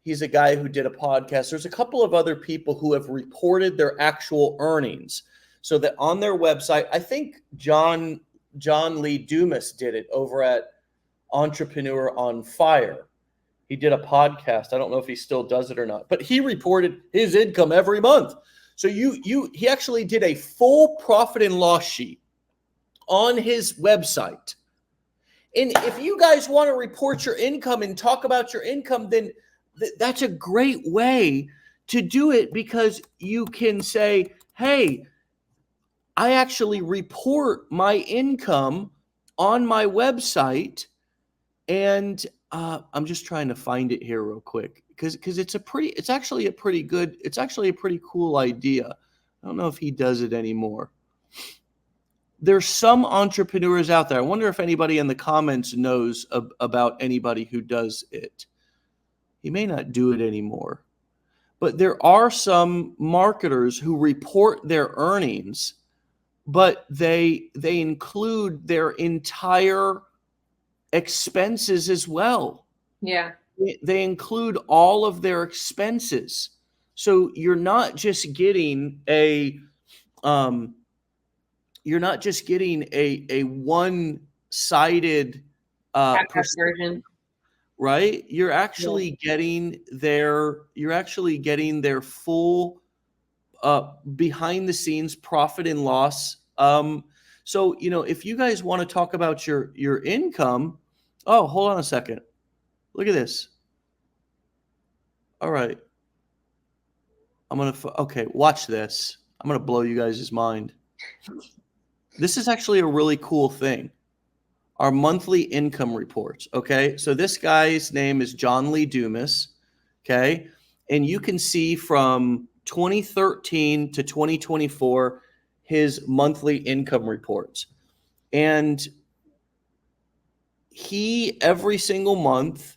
he's a guy who did a podcast. There's a couple of other people who have reported their actual earnings so that on their website, I think John Lee Dumas did it over at Entrepreneur on Fire. He did a podcast. I don't know if he still does it or not, but he reported his income every month. So he actually did a full profit and loss sheet on his website. And if you guys want to report your income and talk about your income, then that's a great way to do it, because you can say, hey, I actually report my income on my website. And I'm just trying to find it here real quick because it's actually a pretty cool idea. I don't know if he does it anymore. There's some entrepreneurs out there. I wonder if anybody in the comments knows about anybody who does it. He may not do it anymore, but there are some marketers who report their earnings, but they include their entire expenses as well. Yeah. They include all of their expenses. So you're not just getting a you're not just getting a one-sided version. right? You're actually getting their full behind the scenes profit and loss. So if you guys want to talk about your income, oh, hold on a second. Look at this. All right. Okay, watch this. I'm going to blow you guys' mind. This is actually a really cool thing. Our monthly income reports. Okay. So this guy's name is John Lee Dumas. Okay. And you can see from 2013 to 2024, his monthly income reports. And he, every single month,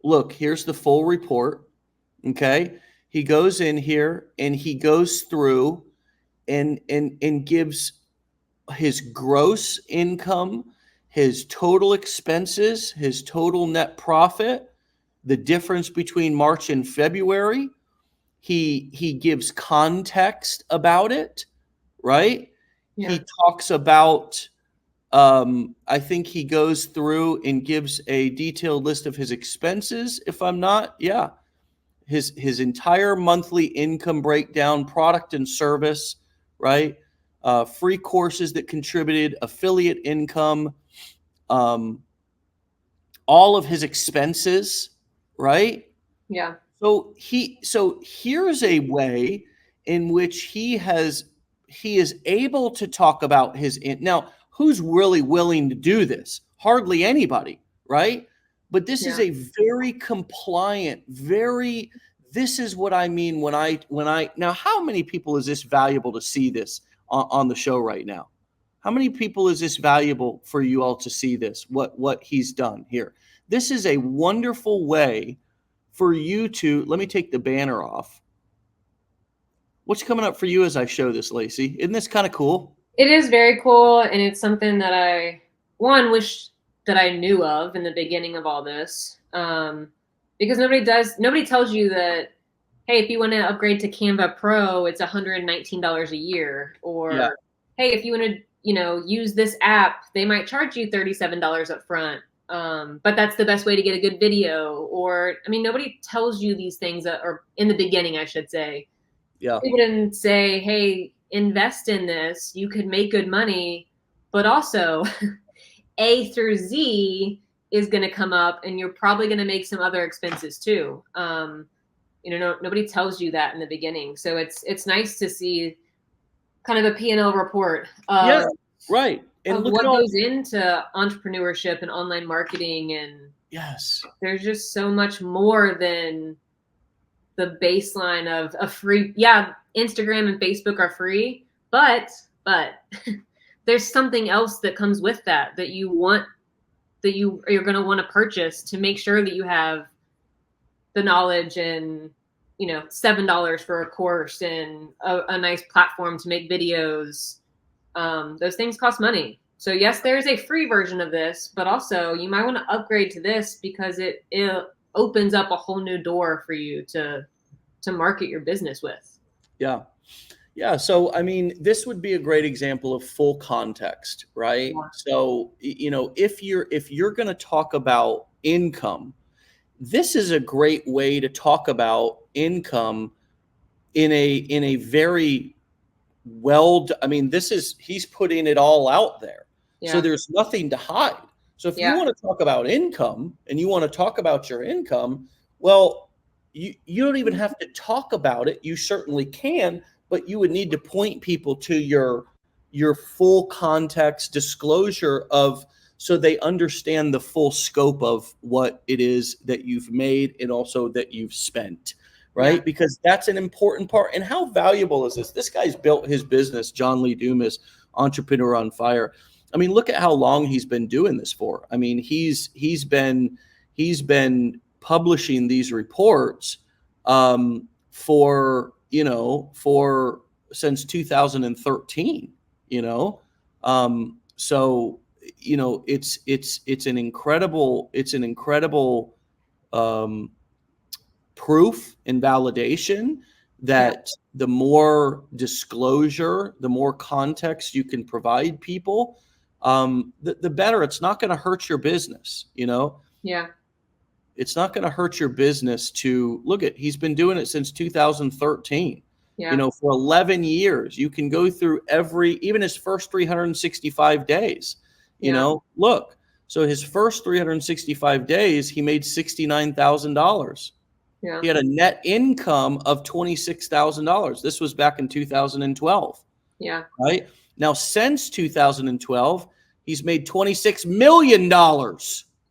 look, here's the full report. Okay. He goes in here and he goes through and gives his gross income, his total expenses, his total net profit, the difference between March and February. He gives context about it, right? Yeah. He talks about I think he goes through and gives a detailed list of his expenses, if I'm not, yeah. His entire monthly income breakdown, product and service, right? Free courses that contributed, affiliate income, all of his expenses, right? Yeah. So here's a way in which he is able to talk about now, who's really willing to do this? Hardly anybody, right? But this is a very compliant, this is what I mean when I now, how many people is this valuable to see this on the show right now? How many people is this valuable for you all to see this, what he's done here? This is a wonderful way for you to, let me take the banner off. What's coming up for you as I show this, Lacey? Isn't this kind of cool? It is very cool, and it's something that I, wish that I knew of in the beginning of all this, because nobody tells you that, hey, if you want to upgrade to Canva Pro, it's $119 a year, or hey, if you want to, use this app, they might charge you $37 up front. But that's the best way to get a good video. Or, nobody tells you these things or in the beginning, I should say. Yeah. People didn't say, hey, invest in this. You could make good money, but also A through Z is going to come up, and you're probably going to make some other expenses too. Nobody tells you that in the beginning. So it's nice to see kind of a P&L report. Right. And what goes into entrepreneurship and online marketing. And yes, there's just so much more than the baseline of a free, Instagram and Facebook are free, but there's something else that comes with that you're going to want to purchase to make sure that you have the knowledge and, $7 for a course and a nice platform to make videos. Those things cost money. So yes, there's a free version of this, but also you might want to upgrade to this because it opens up a whole new door for you to market your business with. Yeah. Yeah. So, this would be a great example of full context, right? Yeah. So, if you're going to talk about income, this is a great way to talk about income in a very he's putting it all out there. Yeah. So there's nothing to hide. So if you want to talk about income and you want to talk about your income, well, you don't even have to talk about it. You certainly can, but you would need to point people to your full context disclosure so they understand the full scope of what it is that you've made and also that you've spent, right? Yeah. Because that's an important part. And how valuable is this? This guy's built his business, John Lee Dumas, Entrepreneur on Fire. Look at how long he's been doing this for. He's been publishing these reports for since 2013. So it's an incredible proof and validation that the more disclosure, the more context you can provide people, the better. It's not going to hurt your business, you know? Yeah. It's not going to hurt your business to look at, he's been doing it since 2013. Yeah. You know, for 11 years, you can go through even his first 365 days, you know, look, so his first 365 days, he made $69,000. Yeah. He had a net income of $26,000. This was back in 2012. Yeah. Right now, since 2012, he's made $26 million.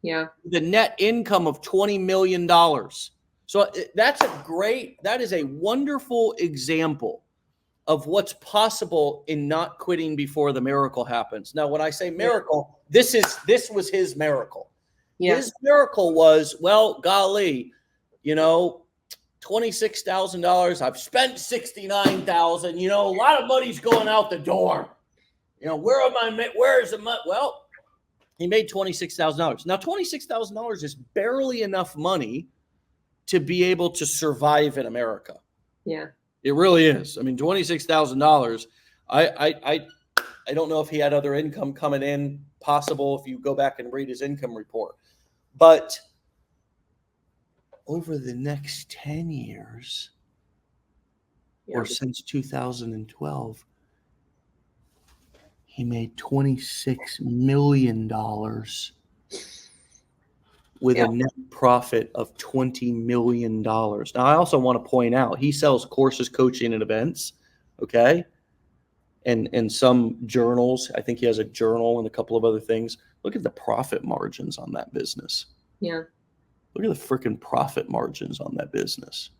Yeah. The net income of $20 million. So that is a wonderful example of what's possible in not quitting before the miracle happens. Now, when I say miracle, this was his miracle. Yeah. His miracle was, well, golly, you know, $26,000. I've spent $69,000. You know, a lot of money's going out the door. You know, where's the money? Well, he made $26,000. Now, $26,000 is barely enough money to be able to survive in America. Yeah. It really is. I mean, $26,000. I don't know if he had other income coming in, possible if you go back and read his income report. But over the next 10 years, or since 2012, he made $26 million with a net profit of $20 million. Now, I also want to point out, he sells courses, coaching, and events, okay? And some journals. I think he has a journal and a couple of other things. Look at the profit margins on that business. Yeah. Look at the freaking profit margins on that business.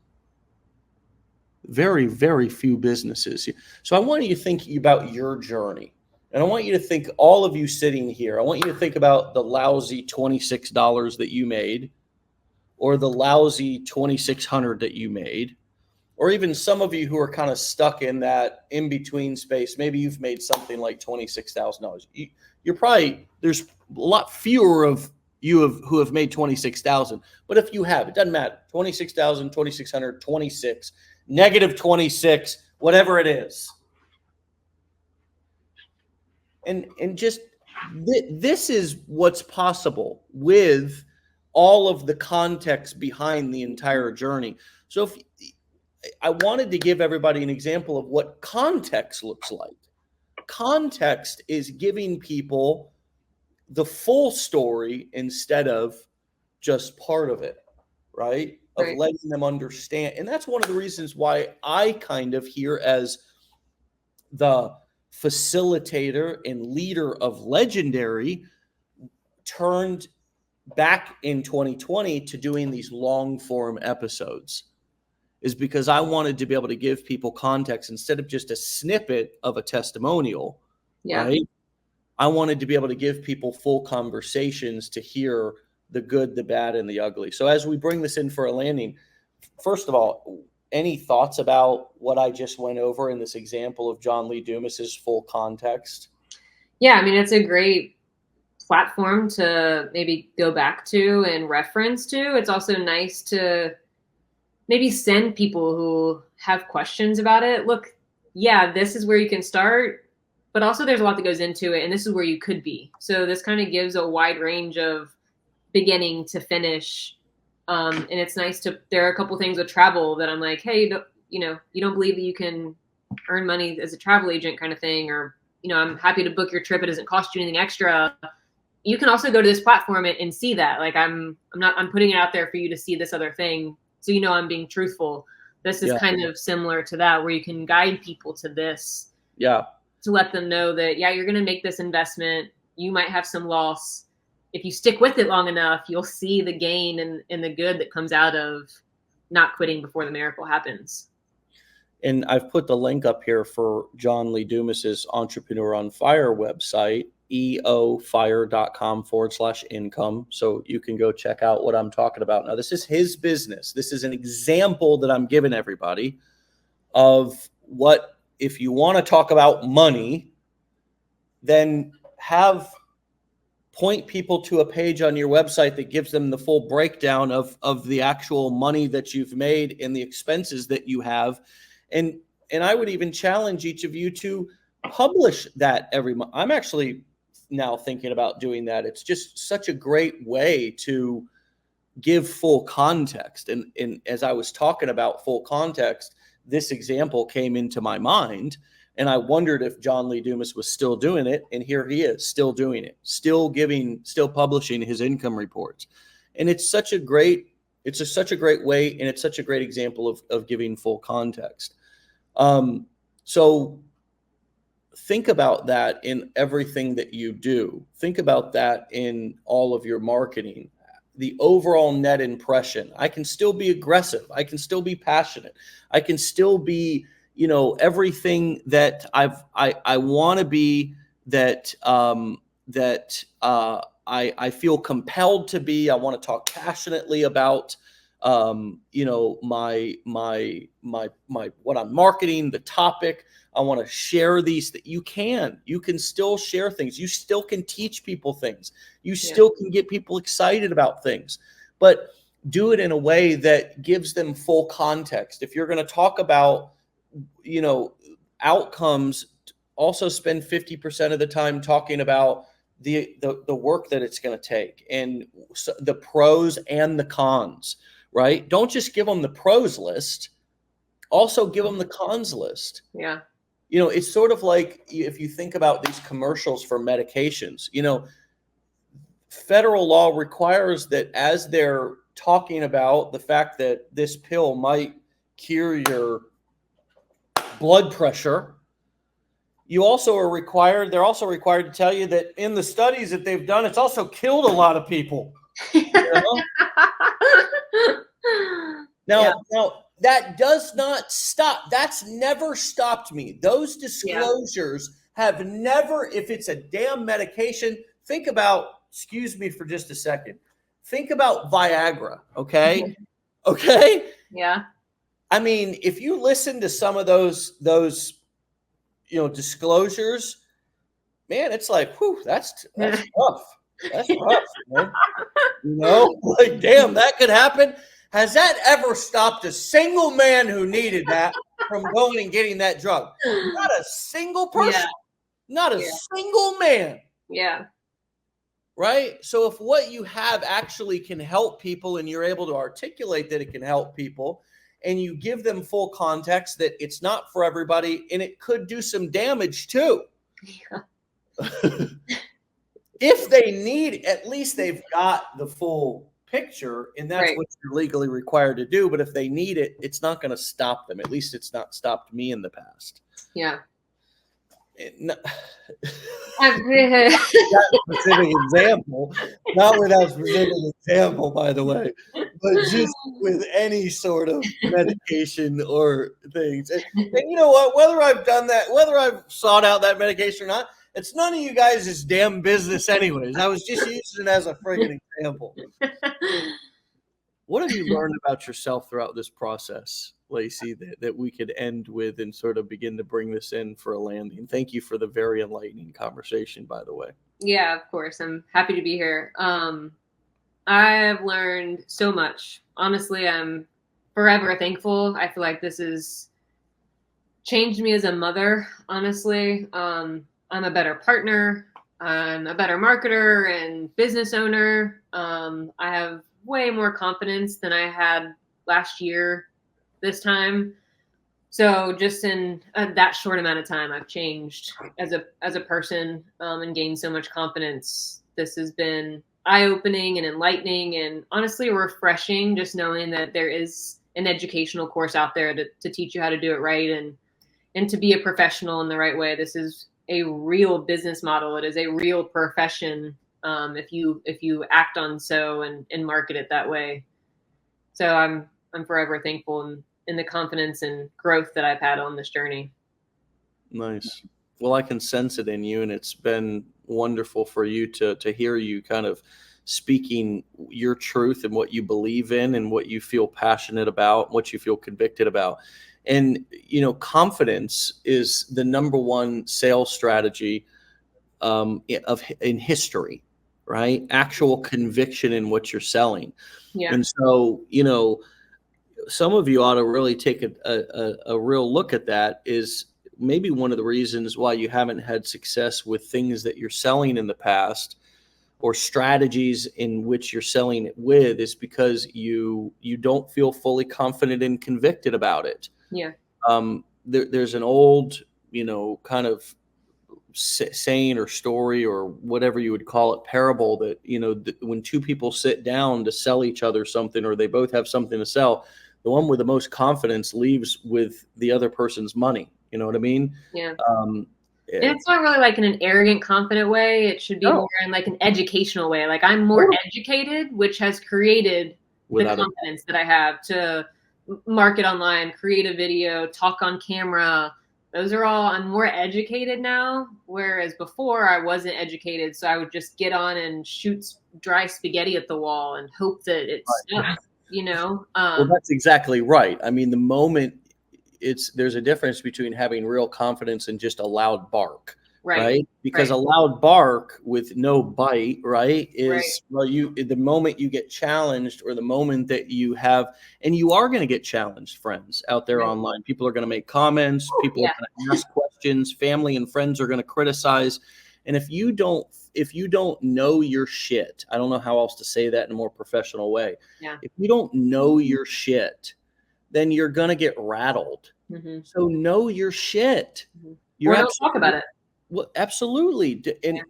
Very, very few businesses. So I want you to think about your journey. And I want you to think, all of you sitting here, I want you to think about the lousy $26 that you made, or the lousy $2,600 that you made, or even some of you who are kind of stuck in that in-between space. Maybe you've made something like $26,000. You're probably, there's a lot fewer of you who have made $26,000. But if you have, it doesn't matter. 26,000, 2,600, 26, negative 26, whatever it is. And just this is what's possible with all of the context behind the entire journey. So if I wanted to give everybody an example of what context looks like. Context is giving people the full story instead of just part of it, right? Of letting them understand. And that's one of the reasons why I kind of here as the facilitator and leader of Legendary turned back in 2020 to doing these long form episodes, is because I wanted to be able to give people context instead of just a snippet of a testimonial, right? I wanted to be able to give people full conversations to hear the good, the bad, and the ugly. So as we bring this in for a landing, first of all, any thoughts about what I just went over in this example of John Lee Dumas's full context? Yeah, I mean, it's a great platform to maybe go back to and reference to. It's also nice to maybe send people who have questions about it. Look, yeah, this is where you can start, but also there's a lot that goes into it, and this is where you could be. So this kind of gives a wide range of beginning to finish. And it's nice there are a couple things with travel that I'm like, hey, you don't believe that you can earn money as a travel agent kind of thing, or, I'm happy to book your trip. It doesn't cost you anything extra. You can also go to this platform and see that. Like I'm putting it out there for you to see this other thing. So, I'm being truthful. This is kind of similar to that, where you can guide people to this. Yeah. To let them know that, you're going to make this investment. You might have some loss. If you stick with it long enough, you'll see the gain and the good that comes out of not quitting before the miracle happens. And I've put the link up here for John Lee Dumas's Entrepreneur on Fire website, eofire.com/income. So you can go check out what I'm talking about. Now, this is his business. This is an example that I'm giving everybody of what, if you want to talk about money, then have point people to a page on your website that gives them the full breakdown of the actual money that you've made and the expenses that you have. And I would even challenge each of you to publish that every month. I'm actually now thinking about doing that. It's just such a great way to give full context. And as I was talking about full context, this example came into my mind. And I wondered if John Lee Dumas was still doing it. And here he is, still doing it, still publishing his income reports. And it's such a great way. And it's such a great example of giving full context. So think about that in everything that you do. Think about that in all of your marketing, the overall net impression. I can still be aggressive. I can still be passionate. I can still be, everything that I want to be, that I feel compelled to be. I want to talk passionately about, my what I'm marketing, the topic. I want to share these. That you can still share things. You still can teach people things. You still can get people excited about things, but do it in a way that gives them full context. If you're going to talk about, outcomes, also spend 50% of the time talking about the work that it's going to take and the pros and the cons, right? Don't just give them the pros list. Also give them the cons list. Yeah. It's sort of like if you think about these commercials for medications, federal law requires that as they're talking about the fact that this pill might cure your blood pressure, they're also required to tell you that in the studies that they've done, it's also killed a lot of people. Now, that does not stop. That's never stopped me. Those disclosures have never, if it's a damn medication, think about, excuse me for just a second. Think about Viagra. Okay. Okay. Yeah. I mean, if you listen to some of those, disclosures, man, it's like, whew, that's rough. That's rough, man. Like, damn, that could happen. Has that ever stopped a single man who needed that from going and getting that drug? Not a single person. Not a single man. Yeah. Right? So if what you have actually can help people and you're able to articulate that it can help people, and you give them full context that it's not for everybody and it could do some damage too. Yeah. If they need, at least they've got the full picture, and that's what you're legally required to do. But if they need it, it's not going to stop them. At least it's not stopped me in the past. Yeah. That specific example, not with that specific example, by the way, but just with any sort of medication or things. And you know what? Whether I've done that, whether I've sought out that medication or not, it's none of you guys' damn business anyways. I was just using it as a friggin' example. What have you learned about yourself throughout this process, Lacey, that we could end with and sort of begin to bring this in for a landing? Thank you for the very enlightening conversation, by the way. Yeah, of course. I'm happy to be here. I've learned so much. Honestly, I'm forever thankful. I feel like this has changed me as a mother, honestly. I'm a better partner. I'm a better marketer and business owner. I have way more confidence than I had last year this time. So just in that short amount of time, I've changed as a person and gained so much confidence. This has been eye-opening and enlightening and honestly refreshing, just knowing that there is an educational course out there to teach you how to do it right and to be a professional in the right way. This is a real business model. It is a real profession if you act on so and market it that way. So I'm forever thankful in the confidence and growth that I've had on this journey. Nice. Well, I can sense it in you, and it's been wonderful for you to hear you kind of speaking your truth and what you believe in and what you feel passionate about, what you feel convicted about. And, confidence is the number one sales strategy in history. right? Actual conviction in what you're selling. Yeah. And so, some of you ought to really take a real look at that. Is maybe one of the reasons why you haven't had success with things that you're selling in the past, or strategies in which you're selling it with, is because you don't feel fully confident and convicted about it. Yeah. There's an old, kind of saying or story or whatever you would call it, parable, that when two people sit down to sell each other something, or they both have something to sell, the one with the most confidence leaves with the other person's money. You know what I mean? Yeah. And it's not really like in an arrogant, confident way. It should be more in like an educational way. Like, I'm more educated, which has created the confidence that I have to market online, create a video, talk on camera. Those are all, I'm more educated now. Whereas before I wasn't educated. So I would just get on and shoot dry spaghetti at the wall and hope that it stuck, Well, that's exactly right. I mean, the moment there's a difference between having real confidence and just a loud bark, right? Because a loud bark with no bite, right, is well, the moment you get challenged, or the moment that you have, and you are going to get challenged, friends out there online. People are going to make comments. People are going to ask questions. Family and friends are going to criticize. And if you don't know your shit, I don't know how else to say that in a more professional way. Yeah. If you don't know your shit, then you're going to get rattled. Mm-hmm. So know your shit. Mm-hmm. Or don't talk about it. Well, absolutely. And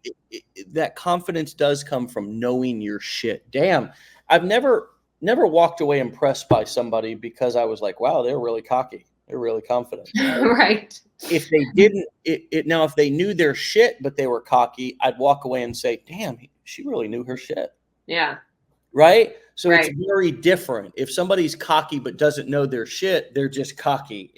that confidence does come from knowing your shit. Damn. I've never walked away impressed by somebody because I was like, wow, they're really cocky. They're really confident. Right. If they didn't, now, if they knew their shit, but they were cocky, I'd walk away and say, damn, she really knew her shit. Yeah. Right. So it's very different. If somebody's cocky but doesn't know their shit, they're just cocky.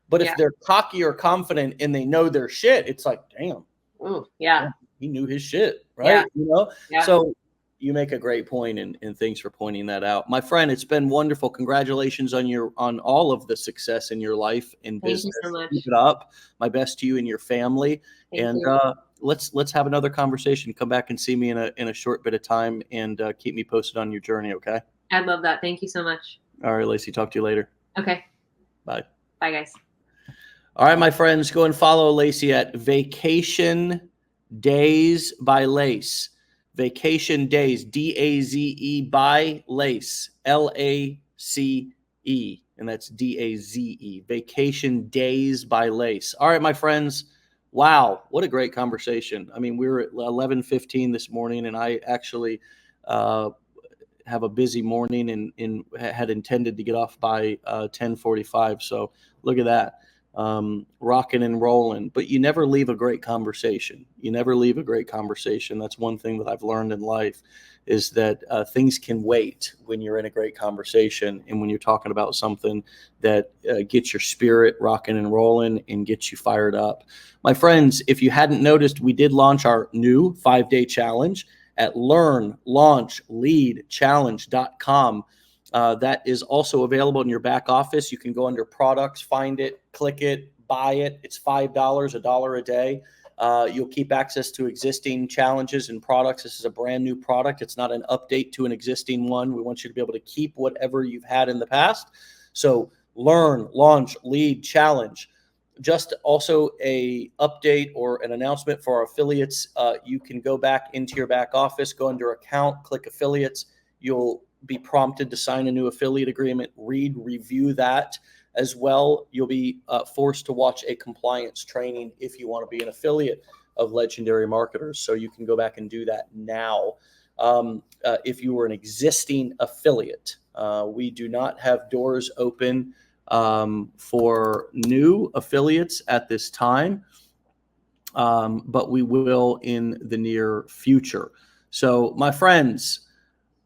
But if they're cocky or confident and they know their shit, it's like, damn. Ooh, yeah. He knew his shit. Right. Yeah. So you make a great point, and thanks for pointing that out. My friend, it's been wonderful. Congratulations on all of the success in your life and business. Thank you so much. Keep it up. My best to you and your family. Thank you. Let's have another conversation. Come back and see me in a short bit of time, and keep me posted on your journey. Okay. I'd love that. Thank you so much. All right, Lacey. Talk to you later. Okay. Bye. Bye, guys. All right, my friends, go and follow Lacey at Vacation Days by Lace. Vacation Days, DAZE by Lace, LACE, and that's DAZE. Vacation Days by Lace. All right, my friends. Wow, what a great conversation. I mean, we were at 11:15 this morning, and I actually have a busy morning and had intended to get off by 10:45. So look at that. Rocking and rolling, but you never leave a great conversation. That's one thing that I've learned in life, is that things can wait when you're in a great conversation, and when you're talking about something that gets your spirit rocking and rolling and gets you fired up. My friends, if you hadn't noticed, we did launch our new 5-day challenge at learnlaunchleadchallenge.com. That is also available in your back office. You can go under products, find it, click it, buy it. It's $5, $1 a day. You'll keep access to existing challenges and products. This is a brand new product. It's not an update to an existing one. We want you to be able to keep whatever you've had in the past. So learn, launch, lead, challenge. Just also a update or an announcement for our affiliates. You can go back into your back office, go under account, click affiliates. You'll be prompted to sign a new affiliate agreement, review that as well. You'll be forced to watch a compliance training if you want to be an affiliate of Legendary Marketers. So you can go back and do that now. If you were an existing affiliate, we do not have doors open for new affiliates at this time, but we will in the near future. So my friends,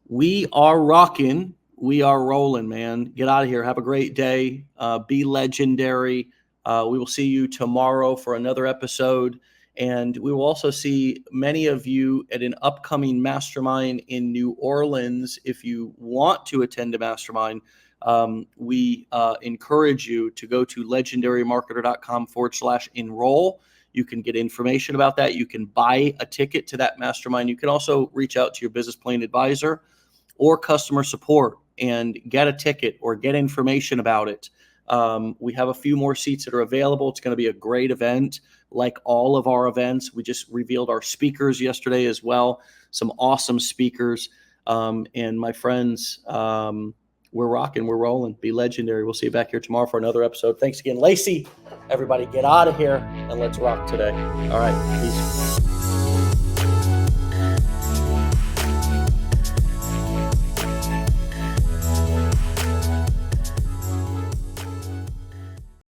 we are rocking. We are rolling, man. Get out of here. Have a great day. Be legendary. We will see you tomorrow for another episode. And we will also see many of you at an upcoming mastermind in New Orleans. If you want to attend a mastermind, we encourage you to go to legendarymarketer.com/enroll. You can get information about that. You can buy a ticket to that mastermind. You can also reach out to your business plan advisor or customer support and get a ticket or get information about it. We have a few more seats that are available. It's going to be a great event, like all of our events. We just revealed our speakers yesterday as well. Some awesome speakers. And my friends, we're rocking, we're rolling. Be legendary. We'll see you back here tomorrow for another episode. Thanks again, Lacy. Everybody get out of here and let's rock today. All right. Peace.